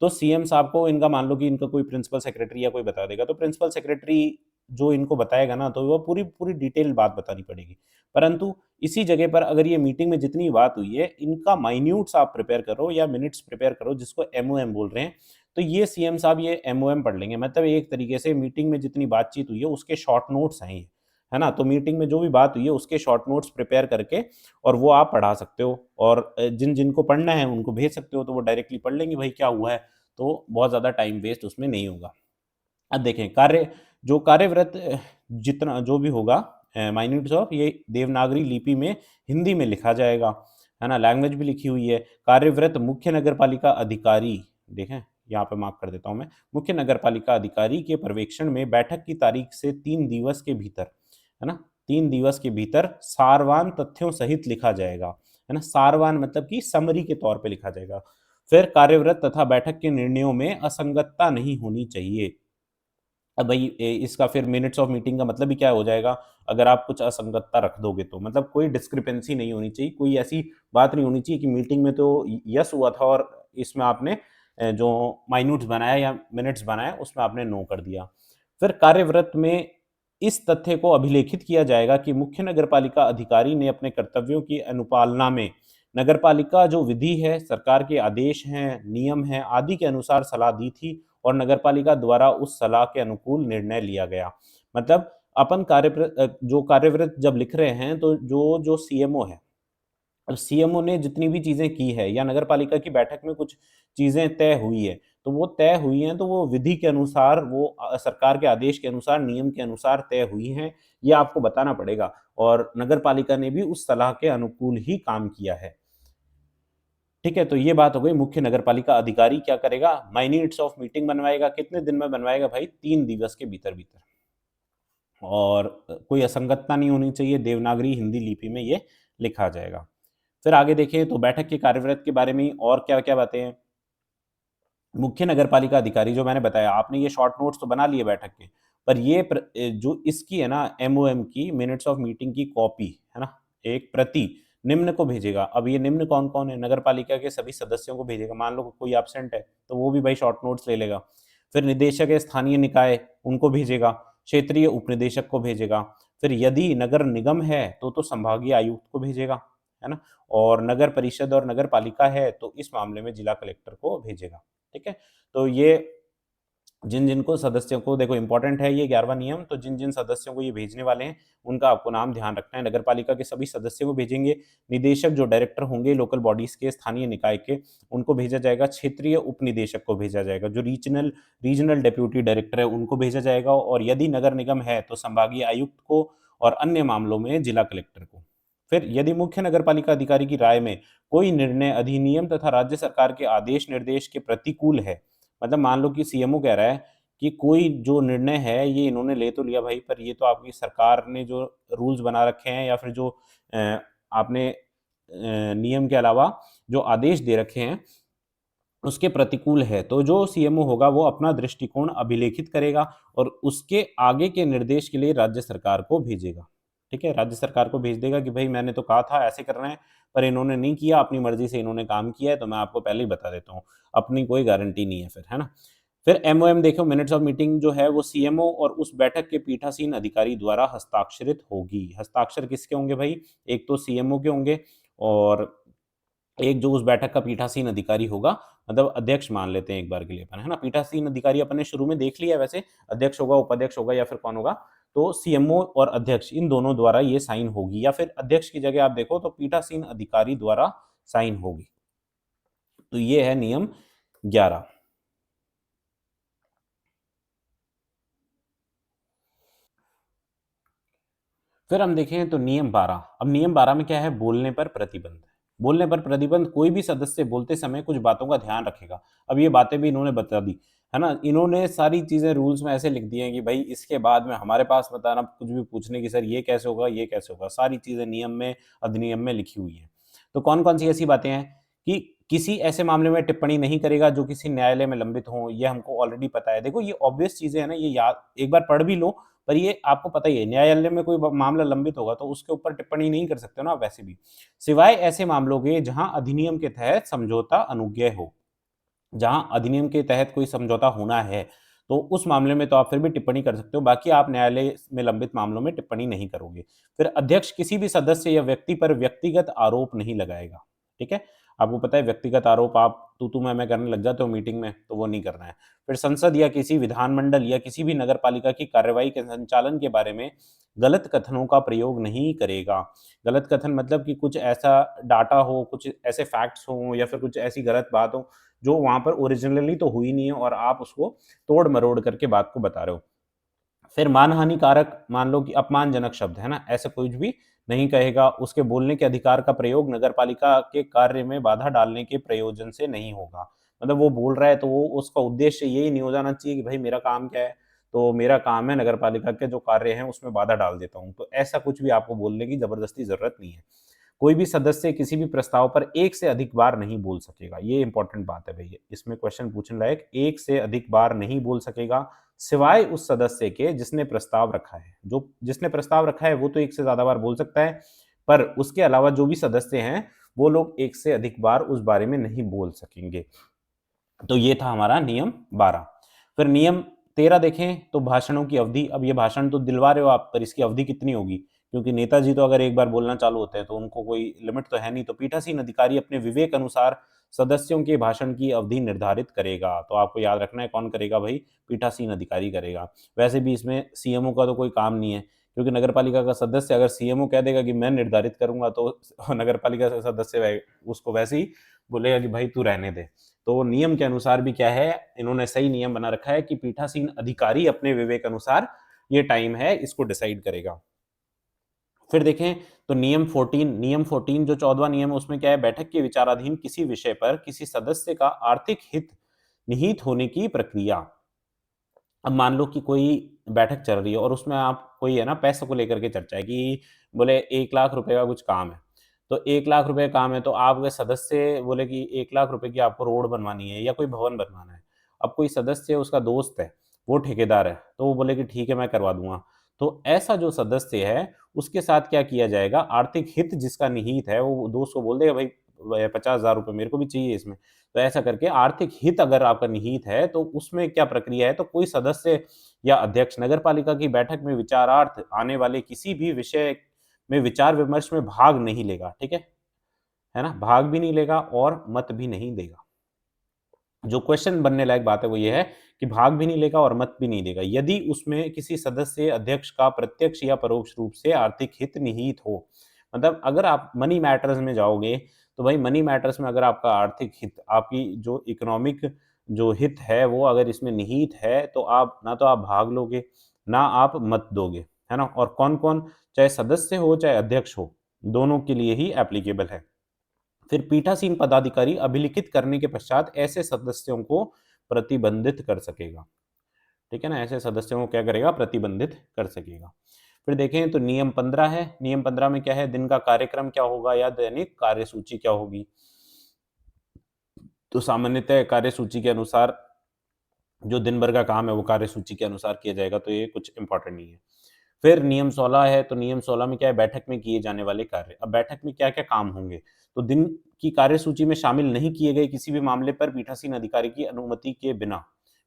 तो सीएम साहब को इनका, मान लो कि इनका कोई प्रिंसिपल सेक्रेटरी या कोई बता देगा, तो प्रिंसिपल सेक्रेटरी जो इनको बताएगा ना, तो वो पूरी पूरी डिटेल बात बतानी पड़ेगी। परंतु इसी जगह पर अगर ये मीटिंग में जितनी बात हुई है, इनका माइन्यूट्स आप प्रिपेयर करो या मिनट्स प्रिपेयर करो, जिसको एमओएम बोल रहे हैं, तो ये सीएम साहब ये एमओएम पढ़ लेंगे। मतलब एक तरीके से मीटिंग में जितनी बातचीत हुई है उसके शॉर्ट नोट्स हैं ये, है ना? तो मीटिंग में जो भी बात हुई है उसके शॉर्ट नोट्स प्रिपेयर करके और वो आप पढ़ा सकते हो, और जिनको पढ़ना है उनको भेज सकते हो, तो वो डायरेक्टली पढ़ लेंगे भाई क्या हुआ है, तो बहुत ज़्यादा टाइम वेस्ट उसमें नहीं होगा। अब देखें जो कार्यव्रत जितना जो भी होगा, माइन्यूट्स ऑफ, ये देवनागरी लिपि में हिंदी में लिखा जाएगा, है ना? लैंग्वेज भी लिखी हुई है। कार्यव्रत मुख्य नगरपालिका अधिकारी, देखें यहाँ पे मार्क कर देता हूँ मैं, मुख्य नगरपालिका अधिकारी के पर्यवेक्षण में बैठक की तारीख से 3 दिवस के भीतर, है ना? 3 दिवस के भीतर सारवान तथ्यों सहित लिखा जाएगा, है ना? सारवान मतलब कि समरी के तौर पे लिखा जाएगा। फिर कार्यव्रत तथा बैठक के निर्णयों में असंगतता नहीं होनी चाहिए। अब भाई इसका फिर मिनट्स ऑफ मीटिंग का मतलब ही क्या हो जाएगा? अगर आप कुछ असंगतता रख दोगे तो मतलब कोई डिस्क्रिपेंसी नहीं होनी चाहिए, कोई ऐसी बात नहीं होनी चाहिए कि मीटिंग में तो यस हुआ था और इसमें आपने जो माइन्यूट्स बनाया या मिनट्स बनाया उसमें आपने नो कर दिया। फिर कार्यव्रत में इस तथ्य को अभिलेखित किया जाएगा कि मुख्य नगरपालिका अधिकारी ने अपने कर्तव्यों की अनुपालना में नगरपालिका जो विधि है, सरकार के आदेश हैं, नियम हैं आदि के अनुसार सलाह दी थी और नगरपालिका द्वारा उस सलाह के अनुकूल निर्णय लिया गया। मतलब अपन जो कार्यव्रत जब लिख रहे हैं तो जो सीएमओ है, अब सीएमओ ने जितनी भी चीज़ें की है या नगरपालिका की बैठक में कुछ चीज़ें तय हुई है, तो वो तय हुई हैं तो वो विधि के अनुसार वो सरकार के आदेश के अनुसार, नियम के अनुसार तय हुई हैं, ये आपको बताना पड़ेगा और नगरपालिका ने भी उस सलाह के अनुकूल ही काम किया है। ठीक है, तो ये बात हो गई मुख्य नगरपालिका अधिकारी क्या करेगा? मिनट्स ऑफ मीटिंग बनवाएगा, कितने दिन में बनवाएगा भाई? 3 दिवस के भीतर-भीतर और कोई असंगतता नहीं होनी चाहिए, देवनागरी हिंदी लिपि में ये लिखा जाएगा। फिर आगे देखें तो बैठक के कार्यव्रत के बारे में और क्या-क्या बातें हैं? मुख्य नगरपालिका अधिकारी जो मैंने बताया, आपने ये शॉर्ट नोट्स तो बना लिए बैठक के, पर ये जो इसकी है ना एमओएम की मिनट्स ऑफ मीटिंग की कॉपी, है ना? एक प्रति निम्न को भेजेगा। अब ये निम्न कौन-कौन है? नगरपालिका के सभी सदस्यों को भेजेगा। मान लो कोई एब्सेंट है, तो वो भी भाई शॉर्ट नोट्स ले लेगा। फिर निदेशक है स्थानीय निकाय, उनको भेजेगा। क्षेत्रीय उपनिदेशक को भेजेगा। फिर यदि नगर निगम है, तो संभागीय आयुक्त को भेजेगा, है ना? और नगर परिषद और नगर पालिका है, तो इस मामले में जिला कलेक्टर को भेजेगा। ठीक है? तो ये जिन-जिन को सदस्यों को देखो इम्पोर्टेंट है ये 11वां नियम, तो जिन-जिन सदस्यों को ये भेजने वाले हैं, उनका आपको नाम ध्यान रखना है। नगरपालिका के सभी सदस्यों को भेजेंगे, निदेशक जो डायरेक्टर होंगे लोकल बॉडीज़ के, स्थानीय निकाय के, उनको भेजा जाएगा, क्षेत्रीय उपनिदेशक को भेजा जाएगा, जो रीजनल रीजनल डेप्यूटी डायरेक्टर है, उनको भेजा जाएगा और यदि नगर निगम है, तो संभागीय आयुक्त को और अन्य मामलों में जिला कलेक्टर को। फिर यदि मुख्य नगरपालिका अधिकारी की राय में कोई निर्णय अधिनियम तथा राज्य सरकार के आदेश निर्देश के प्रतिकूल है, मतलब मान लो कि सीएमओ कह रहा है कि कोई जो निर्णय है ये इन्होंने ले तो लिया भाई पर ये तो आपकी सरकार ने जो रूल्स बना रखे हैं या फिर जो आपने नियम के अलावा जो आदेश दे रखे हैं उसके प्रतिकूल है, तो जो सीएमओ होगा वो अपना दृष्टिकोण अभिलेखित करेगा और उसके आगे के निर्देश के लिए राज्य सरकार को भेजेगा। ठीक है? राज्य सरकार को भेज देगा कि भई मैंने तो कहा था ऐसे करना है, पर इन्होंने नहीं किया, अपनी मर्ज़ी से इन्होंने काम किया है, तो मैं आपको पहले ही बता देता हूँ। अपनी कोई गारंटी नहीं है फिर, है ना? फिर एमओएम देखो मिनट्स ऑफ मीटिंग जो है वो सीएमओ और उस बैठक के पीठासीन अधिकारी द्वारा हस्ताक्षरित होगी। हस्ताक्षर किसके होंगे भाई? एक तो सीएमओ के होंगे और एक जो उस बैठक का पीठासीन अधिकारी होगा, मतलब अध्यक्ष मान लेते हैं एक बार के लिए अपन, है ना? पीठासीन अधिकारी अपन ने शुरू में देख लिया है वैसे, अध्यक्ष होगा, उपाध्यक्ष होगा या फिर कौन होगा? तो सीएमओ और अध्यक्ष इन दोनों द्वारा ये साइन होगी या फिर अध्यक्ष की जगह आप देखो तो पीठासीन अधिकारी द्वारा साइन होगी। तो ये है नियम 11। फिर हम देखें तो नियम 12। अब नियम 12 में क्या है? बोलने पर प्रतिबंध। बोलने पर प्रतिबंध कोई भी सदस्य बोलते समय कुछ बातों का ध्यान रखेगा। अब ये बातें भी इन्होंने बता दी, है ना? इन्होंने सारी चीज़ें रूल्स में ऐसे लिख दी हैं कि भई इसके बाद में हमारे पास बताना कुछ भी पूछने की सर ये कैसे होगा, ये कैसे होगा? सारी चीज़ें नियम में, अधिनियम में लिखी हुई हैं। तो कौन-कौन सी ऐसी बातें हैं कि किसी ऐसे मामले में टिप्पणी नहीं करेगा जो किसी न्यायालय में लंबित हो, ये हमको ऑलरेडी पता है। देखो ये ऑब्वियस चीज़ें हैं ना, ये याद एक बार पढ़ भी लो पर ये आपको पता ही है न्यायालय में कोई मामला लंबित होगा तो उसके ऊपर टिप्पणी नहीं कर सकते हो ना आप वैसे भी। सिवाय ऐसे मामलों के जहां अधिनियम के तहत समझौता अनुज्ञेय हो, जहां अधिनियम के तहत कोई समझौता होना है तो उस मामले में तो आप फिर भी टिप्पणी कर सकते हो, बाकी आप न्यायालय में लंबित मामलों में टिप्पणी नहीं करोगे। फिर अध्यक्ष किसी भी सदस्य या व्यक्ति पर व्यक्तिगत आरोप नहीं लगाएगा। ठीक है? आपको पता है व्यक्तिगत आरोप आप तू मैं करने लग जाते हो मीटिंग में तो वो नहीं करना है। फिर संसद या किसी विधानमंडल या किसी भी नगर पालिका की कार्यवाही के संचालन के बारे में गलत कथनों का प्रयोग नहीं करेगा। गलत कथन मतलब कि कुछ ऐसा डाटा हो, कुछ ऐसे फैक्ट्स हों या फिर कुछ ऐसी गलत बात हो जो वहाँ पर ओरिजिनली तो हुई नहीं है और आप उसको तोड़-मरोड़ करके बात को बता रहे हो। फिर मानहानिकारक मान लो कि अपमानजनक शब्द, है ना? ऐसा कुछ भी नहीं कहेगा। उसके बोलने के अधिकार का प्रयोग नगरपालिका के कार्य में बाधा डालने के प्रयोजन से नहीं होगा। मतलब वो बोल रहा है तो वो उसका उद्देश्य यही नहीं हो जाना चाहिए कि भाई मेरा काम क्या है, तो मेरा काम है नगर पालिका के जो कार्य हैं उसमें बाधा डाल देता हूँ। तो ऐसा कुछ भी आपको बोलने की जबरदस्ती जरूरत नहीं है। कोई भी सदस्य किसी भी प्रस्ताव पर एक से अधिक बार नहीं बोल सकेगा, ये इंपॉर्टेंट बात है भैया, इसमें क्वेश्चन पूछने लायक, एक से अधिक बार नहीं बोल सकेगा सिवाय उस सदस्य के जिसने प्रस्ताव रखा है। जो जिसने प्रस्ताव रखा है वो तो एक से ज्यादा बार बोल सकता है, पर उसके अलावा जो भी सदस्य हैं वो लोग एक से अधिक बार उस बारे में नहीं बोल सकेंगे। तो ये था हमारा नियम 12। फिर नियम 13 देखें तो भाषणों की अवधि। अब ये भाषण तो दिलवा रहे हो आप, पर इसकी अवधि कितनी होगी, क्योंकि नेताजी तो अगर एक बार बोलना चालू होते हैं तो उनको कोई लिमिट तो है नहीं। तो पीठासीन अधिकारी अपने विवेक अनुसार सदस्यों के भाषण की अवधि निर्धारित करेगा। तो आपको याद रखना है कौन करेगा भाई, पीठासीन अधिकारी करेगा। वैसे भी इसमें सीएमओ का तो कोई काम नहीं है, क्योंकि नगर पालिका का सदस्य अगर सीएमओ कह देगा कि मैं निर्धारित करूंगा तो नगर पालिका का सदस्य उसको वैसे ही बोलेगा कि भाई तू रहने दे। तो नियम के अनुसार भी क्या है, इन्होंने सही नियम बना रखा है कि पीठासीन अधिकारी अपने विवेक अनुसार ये टाइम है इसको डिसाइड करेगा। फिर देखें तो नियम 14 जो 14वां नियम है उसमें क्या है, बैठक के विचाराधीन किसी विषय पर किसी सदस्य का आर्थिक हित निहित होने की प्रक्रिया। अब मान लो कि कोई बैठक चल रही है और उसमें आप कोई है ना पैसे को लेकर के चर्चा है कि बोले 1 लाख रुपए का कुछ काम है। तो 1 लाख रुपए का काम है तो आपके सदस्य बोले कि 1 लाख रुपए की आपको रोड बनवानी है या कोई भवन बनवाना है। अब कोई सदस्य उसका दोस्त है, वो ठेकेदार है, तो वो बोले कि ठीक है मैं करवा दूंगा। तो ऐसा जो सदस्य है उसके साथ क्या किया जाएगा, आर्थिक हित जिसका निहित है वो दोस्त को बोल देगा भाई 50,000 रुपए मेरे को भी चाहिए इसमें। तो ऐसा करके आर्थिक हित अगर आपका निहित है तो उसमें क्या प्रक्रिया है, तो कोई सदस्य या अध्यक्ष नगर पालिका की बैठक में विचारार्थ आने वाले किसी भी विषय में विचार विमर्श में भाग नहीं लेगा। ठीक है ना, भाग भी नहीं लेगा और मत भी नहीं देगा। जो क्वेश्चन बनने लायक बात है वो ये है कि भाग भी नहीं लेगा और मत भी नहीं देगा यदि उसमें किसी सदस्य अध्यक्ष का प्रत्यक्ष या परोक्ष रूप से आर्थिक हित निहित हो। मतलब अगर आप मनी मैटर्स में जाओगे तो भाई मनी मैटर्स में अगर आपका आर्थिक हित, आपकी जो इकोनॉमिक जो हित है वो अगर इसमें निहित है तो आप ना तो आप भाग लोगे ना आप मत दोगे, है ना। और कौन कौन, चाहे सदस्य हो चाहे अध्यक्ष हो, दोनों के लिए ही एप्लीकेबल है। फिर पीठासीन पदाधिकारी अभिलिखित करने के पश्चात ऐसे सदस्यों को प्रतिबंधित कर सकेगा। ठीक है ना, ऐसे सदस्यों को क्या करेगा, प्रतिबंधित कर सकेगा। फिर देखें तो नियम 15 है। नियम 15 में क्या है, दिन का कार्यक्रम क्या होगा या दैनिक कार्यसूची क्या होगी। तो सामान्यतः कार्यसूची के अनुसार जो दिन भर का काम है वो कार्यसूची के अनुसार किया जाएगा, तो ये कुछ इंपॉर्टेंट नहीं है। फिर नियम 16 है। तो नियम 16 में क्या है, बैठक में किए जाने वाले कार्य। अब बैठक में क्या क्या काम होंगे, तो दिन की कार्यसूची में शामिल नहीं किए गए किसी भी मामले पर पीठासीन अधिकारी की अनुमति के बिना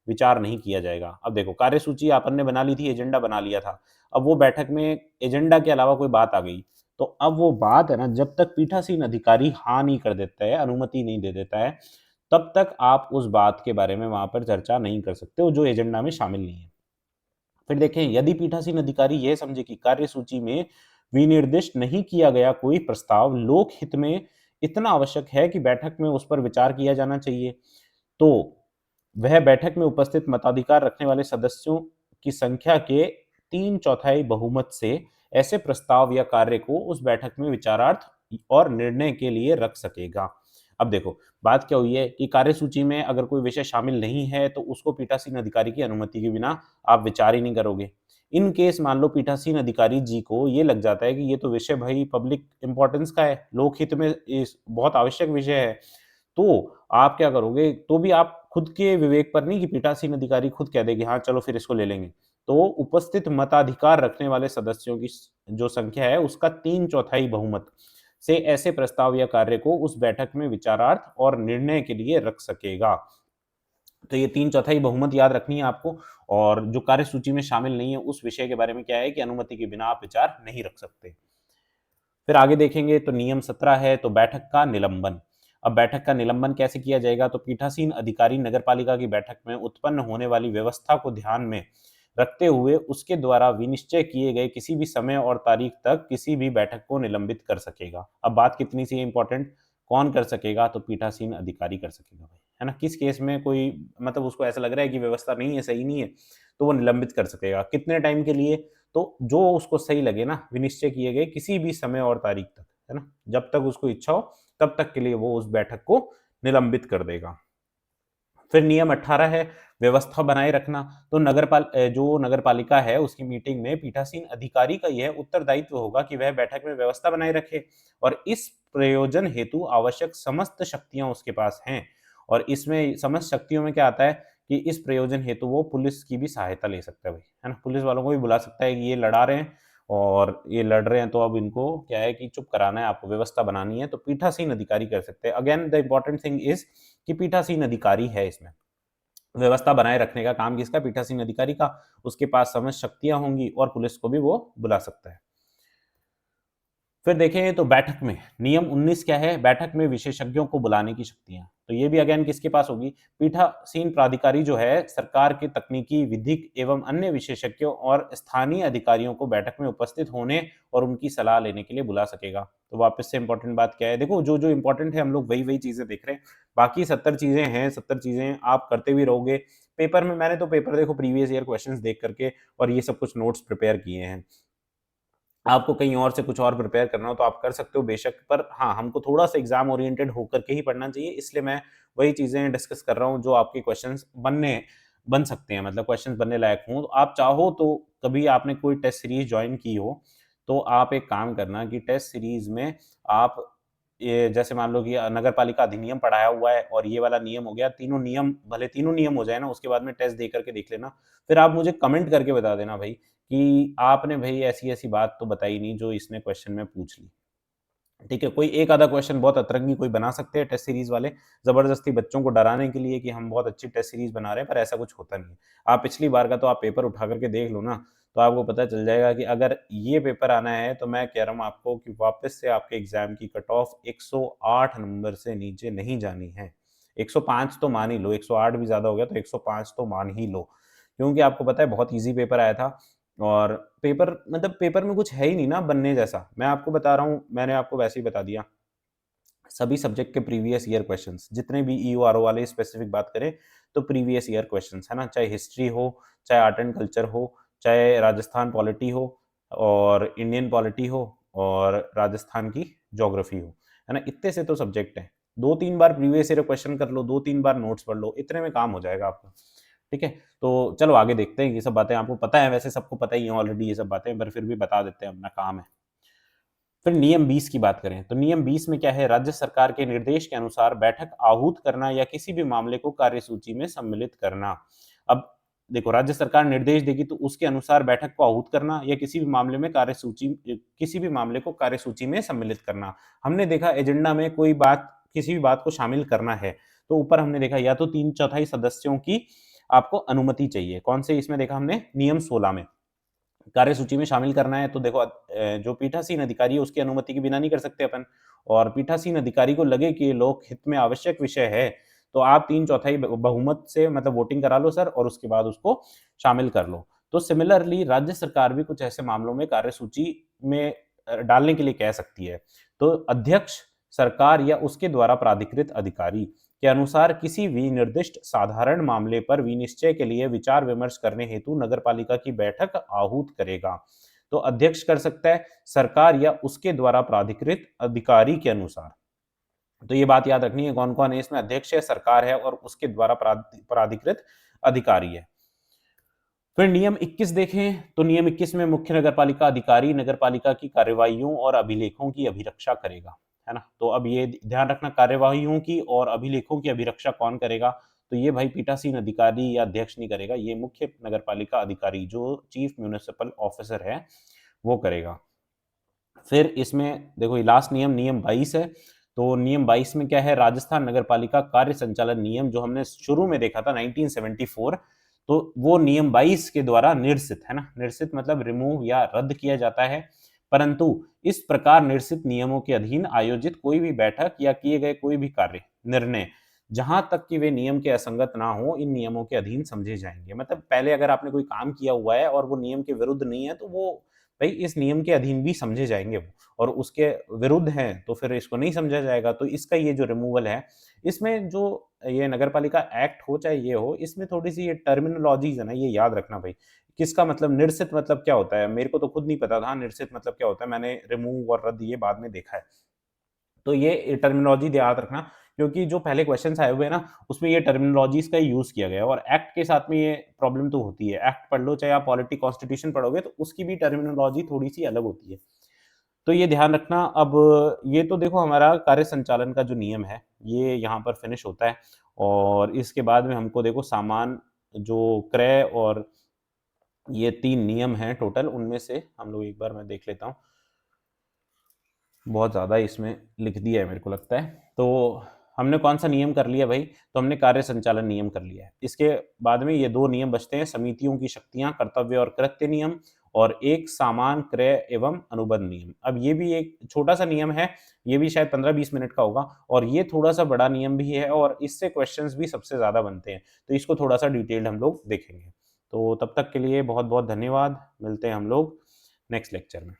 विचार नहीं किया जाएगा। अब देखो कार्यसूची अपन ने बना ली थी, एजेंडा बना लिया था। अब वो बैठक में एजेंडा के अलावा कोई बात आ गई, तो अब वो बात है ना, जब तक पीठासीन अधिकारी हाँ नहीं कर देता है, अनुमति नहीं दे देता है, तब तक आप उस बात के बारे में वहां पर चर्चा नहीं कर सकते हो जो एजेंडा में शामिल नहीं है। फिर देखें यदि पीठासीन अधिकारी यह समझे कि कार्यसूची में विनिर्दिष्ट नहीं किया गया कोई प्रस्ताव लोक हित में इतना आवश्यक है कि बैठक में उस पर विचार किया जाना चाहिए, तो वह बैठक में उपस्थित मताधिकार रखने वाले सदस्यों की संख्या के 3/4 बहुमत से ऐसे प्रस्ताव या कार्य को उस बैठक में विचारार्थ और निर्णय के लिए रख सकेगा। अब देखो बात क्या हुई है कि कार्यसूची में अगर कोई विषय शामिल नहीं है तो उसको पीठासीन अधिकारी की अनुमति के बिना आप विचार ही नहीं करोगे। इन केस मान लो पीठासीन अधिकारी जी को ये लग जाता है कि ये तो विषय भाई पब्लिक इंपॉर्टेंस का है, लोकहित में इस बहुत आवश्यक विषय है, तो आप क्या करोगे, तो भी आप खुद के विवेक पर नहीं कि पीठासीन अधिकारी खुद कह देगी हाँ चलो फिर इसको ले लेंगे, तो उपस्थित मताधिकार रखने वाले सदस्यों की जो संख्या है उसका 3/4 बहुमत से ऐसे प्रस्ताव या कार्य को उस बैठक में विचारार्थ और निर्णय के लिए रख सकेगा। तो ये 3/4 बहुमत याद रखनी है आपको। और जो कार्यसूची में शामिल नहीं है उस विषय के बारे में क्या है कि अनुमति के बिना आप विचार नहीं रख सकते। फिर आगे देखेंगे तो नियम 17 है। तो बैठक का निलंबन। अब बैठक का निलंबन कैसे किया जाएगा, तो पीठासीन अधिकारी नगरपालिका की बैठक में उत्पन्न होने वाली व्यवस्था को ध्यान में रखते हुए उसके द्वारा विनिश्चय किए गए किसी भी समय और तारीख तक किसी भी बैठक को निलंबित कर सकेगा। अब बात कितनी सी इंपॉर्टेंट, कौन कर सकेगा, तो पीठासीन अधिकारी कर सकेगा भाई, है ना। किस केस में कोई मतलब उसको ऐसा लग रहा है कि व्यवस्था नहीं है, सही नहीं है, तो वो निलंबित कर सकेगा। कितने टाइम के लिए, तो जो उसको सही लगे ना, विनिश्चय किए गए किसी भी समय और तारीख तक, है ना, जब तक उसको इच्छा हो तब तक के लिए वो उस बैठक को निलंबित कर देगा। फिर नियम 18 है व्यवस्था बनाए रखना। तो जो नगर पालिका है उसकी मीटिंग में पीठासीन अधिकारी का यह उत्तरदायित्व होगा कि वह बैठक में व्यवस्था बनाए रखे और इस प्रयोजन हेतु आवश्यक समस्त शक्तियां उसके पास हैं। और इसमें समस्त शक्तियों में क्या आता है कि इस प्रयोजन हेतु वो पुलिस की भी सहायता ले सकता है भाई, है ना? पुलिस वालों को भी बुला सकता है कि ये लड़ा रहे हैं और ये लड़ रहे हैं, तो अब इनको क्या है कि चुप कराना है, आपको व्यवस्था बनानी है, तो पीठासीन अधिकारी कर सकते हैं। Again the important thing is कि पीठासीन अधिकारी है इसमें। व्यवस्था बनाए रखने का काम किसका? पीठासीन अधिकारी का। उसके पास समस्त शक्तियां होंगी और पुलिस को भी वो बुला सकता है। फिर देखें तो बैठक में नियम 19 क्या है? बैठक में विशेषज्ञों को बुलाने की शक्तियां। तो ये भी अगेन किसके पास होगी? पीठासीन प्राधिकारी जो है सरकार के तकनीकी, विधिक एवं अन्य विशेषज्ञों और स्थानीय अधिकारियों को बैठक में उपस्थित होने और उनकी सलाह लेने के लिए बुला सकेगा। तो वापस से इंपॉर्टेंट बात क्या है? देखो जो जो इंपॉर्टेंट है हम लोग वही वही चीजें देख रहे हैं। बाकी 70 चीजें हैं, 70 चीजें आप करते भी रहोगे। पेपर में मैंने तो पेपर देखो प्रीवियस ईयर क्वेश्चंस देख करके और ये सब कुछ नोट्स प्रिपेयर किए हैं। आपको कहीं और से कुछ और प्रिपेयर करना हो तो आप कर सकते हो बेशक, पर हाँ, हमको थोड़ा-सा एग्ज़ाम ओरिएंटेड होकर के ही पढ़ना चाहिए, इसलिए मैं वही चीज़ें डिस्कस कर रहा हूँ जो आपके क्वेश्चंस बन सकते हैं, मतलब क्वेश्चंस बनने लायक हों। तो आप चाहो तो कभी आपने कोई टेस्ट सीरीज़ जॉइन की हो, तो आप एक काम करना कि टेस्ट सीरीज़ में आप ये जैसे मान लो कि नगर पालिका अधिनियम पढ़ाया हुआ है और ये वाला नियम हो गया, तीनों नियम भले तीनों नियम हो जाए ना, उसके बाद में टेस्ट दे करके देख लेना। फिर आप मुझे कमेंट करके बता देना भाई कि आपने भई ऐसी-ऐसी बात तो बताई नहीं जो इसने क्वेश्चन में पूछ ली। ठीक है, कोई एक आधा क्वेश्चन बहुत अतरंगी कोई बना सकते हैं टेस्ट सीरीज़ वाले, ज़बरदस्ती बच्चों को डराने के लिए कि हम बहुत अच्छी टेस्ट सीरीज़ बना रहे हैं, पर ऐसा कुछ होता नहीं है। आप पिछली बार का तो आप पेपर उठा कर के देख लो ना, तो आपको पता चल जाएगा कि अगर ये पेपर आना है, तो मैं कह रहा हूँ आपको कि वापस से आपके एग्ज़ाम की कट ऑफ 108 नंबर से नीचे नहीं जानी है। 105 तो मान ही लो, 108 भी ज़्यादा हो गया, तो 105 तो मान ही लो। क्योंकि आपको पता है बहुत ईज़ी पेपर आया था और पेपर मतलब पेपर में कुछ है ही नहीं ना बनने जैसा। मैं आपको बता रहा हूँ, मैंने आपको वैसे ही बता दिया। सभी सब्जेक्ट के प्रीवियस ईयर क्वेश्चंस जितने भी ईओ आरओ वाले स्पेसिफिक बात करें तो प्रीवियस ईयर क्वेश्चंस है ना, चाहे हिस्ट्री हो, चाहे आर्ट एंड कल्चर हो, चाहे राजस्थान पॉलिटी हो और इंडियन पॉलिटी हो और राजस्थान की ज्योग्राफी हो, है ना? इतने से तो सब्जेक्ट हैं। 2-3 बार प्रीवियस ईयर क्वेश्चन कर लो, 2-3 बार नोट्स पढ़ लो, इतने में काम हो जाएगा आपका। ठीक है? तो चलो आगे देखते हैं, ये सब बातें आपको पता है, वैसे सबको पता ही है ऑलरेडी ये सब बातें, पर फिर भी बता देते हैं, अपना काम है। फिर नियम 20 की बात करें, तो नियम 20 में क्या है? राज्य सरकार के निर्देश के अनुसार बैठक आहूत करना या किसी भी मामले को कार्यसूची में सम्मिलित करना। अब देखो, राज्य सरकार निर्देश देगी तो उसके अनुसार बैठक को आहूत करना या किसी भी मामले को कार्यसूची में सम्मिलित करना। हमने देखा एजेंडा में किसी भी बात को शामिल करना है, तो ऊपर हमने देखा या तो 3/4 सदस्यों की आपको अनुमति चाहिए। कौन से इसमें देखा हमने? नियम 16 में। कार्यसूची में शामिल करना है तो देखो जो पीठासीन अधिकारी है उसकी अनुमति के बिना नहीं कर सकते अपन, और पीठासीन अधिकारी को लगे कि ये लोक हित में आवश्यक विषय है, तो आप 3/4 बहुमत से मतलब वोटिंग करा लो सर और उसके बाद उसको शामिल कर लो। तो सिमिलरली राज्य सरकार भी कुछ ऐसे मामलों में कार्यसूची में डालने के लिए कह सकती है। तो अध्यक्ष, सरकार या उसके द्वारा प्राधिकृत अधिकारी के अनुसार किसी भी निर्दिष्ट साधारण मामले पर विनिश्चय के लिए विचार विमर्श करने हेतु नगरपालिका की बैठक आहूत करेगा। तो अध्यक्ष कर सकता है, सरकार या उसके द्वारा प्राधिकृत अधिकारी के अनुसार। तो ये बात याद रखनी है, कौन कौन है इसमें? अध्यक्ष है, सरकार है और उसके द्वारा प्राधिकृत अधिकारी है। फिर नियम 21 देखें तो नियम 21 में मुख्य नगरपालिका अधिकारी नगरपालिका की कार्यवाहियों और अभिलेखों की अभिरक्षा करेगा, है ना? तो अब ये ध्यान रखना, कार्यवाहियों की और अभिलेखों की अभिरक्षा कौन करेगा? तो ये भाई पीठासीन अधिकारी या अध्यक्ष नहीं करेगा, ये मुख्य नगरपालिका अधिकारी जो चीफ म्युनिसिपल ऑफिसर है वो करेगा। फिर इसमें देखो ये लास्ट नियम, नियम 22 है। तो नियम 22 में क्या है? राजस्थान नगरपालिका कार्य संचालन नियम जो हमने शुरू में देखा था 1974, तो वो नियम 22 के द्वारा निर्सित है ना, निर्सित मतलब रिमूव या रद्द किया जाता है। परंतु इस प्रकार निर्सित नियमों के अधीन आयोजित कोई भी बैठक या किए गए कोई भी कार्य, निर्णय, जहां तक कि वे नियम के असंगत ना हो, इन नियमों के अधीन समझे जाएंगे। मतलब पहले अगर आपने कोई काम किया हुआ है और वो नियम के विरुद्ध नहीं है, तो वो भाई इस नियम के अधीन भी समझे जाएंगे वो, और उसके विरुद्ध हैं तो फिर इसको नहीं समझा जाएगा। तो इसका ये जो रिमूवल है, इसमें जो ये नगरपालिका एक्ट हो चाहे ये हो, इसमें थोड़ी सी ये टर्मिनोलॉजीज है ना, ये याद रखना भाई। किसका मतलब निर्सित मतलब क्या होता है? मेरे को तो खुद नहीं पता था निर्सित मतलब क्या होता है, मैंने रिमूव और रद्द ये बाद में देखा है। तो ये टर्मिनोलॉजी याद रखना क्योंकि जो पहले क्वेश्चंस आए हुए हैं ना, उसमें ये टर्मिनोलॉजीज़ का यूज़ किया गया है और एक्ट के साथ में ये प्रॉब्लम तो होती है। एक्ट पढ़ लो, चाहे आप पॉलिटी कॉन्स्टिट्यूशन पढ़ोगे, तो उसकी भी टर्मिनोलॉजी थोड़ी-सी अलग होती है। तो ये ध्यान रखना। अब ये तो देखो हमारा कार्य संचालन का जो नियम है, ये यहाँ पर फिनिश होता है और इसके बाद में हमको देखो सामान, जो क्रय और ये 3 नियम हैं टोटल, उनमें से हम लोग एक बार मैं देख लेता हूँ। बहुत ज़्यादा इसमें लिख दिया है मेरे को लगता है। तो हमने कौन-सा नियम कर लिया भई? तो हमने कार्य संचालन नियम कर लिया है। इसके बाद में ये 2 नियम बचते हैं, समितियों की शक्तियाँ, कर्तव्य और कृत्य नियम और एक सामान क्रय एवं अनुबंध नियम। अब ये भी एक छोटा-सा नियम है, ये भी शायद 15-20 मिनट का होगा और ये थोड़ा-सा बड़ा नियम भी है और इससे क्वेश्चन्स भी सबसे ज़्यादा बनते हैं। तो इसको थोड़ा-सा डिटेल्ड हम लोग देखेंगे। तो तब तक के लिए बहुत-बहुत धन्यवाद। मिलते हैं हम लोग नेक्स्ट लेक्चर में।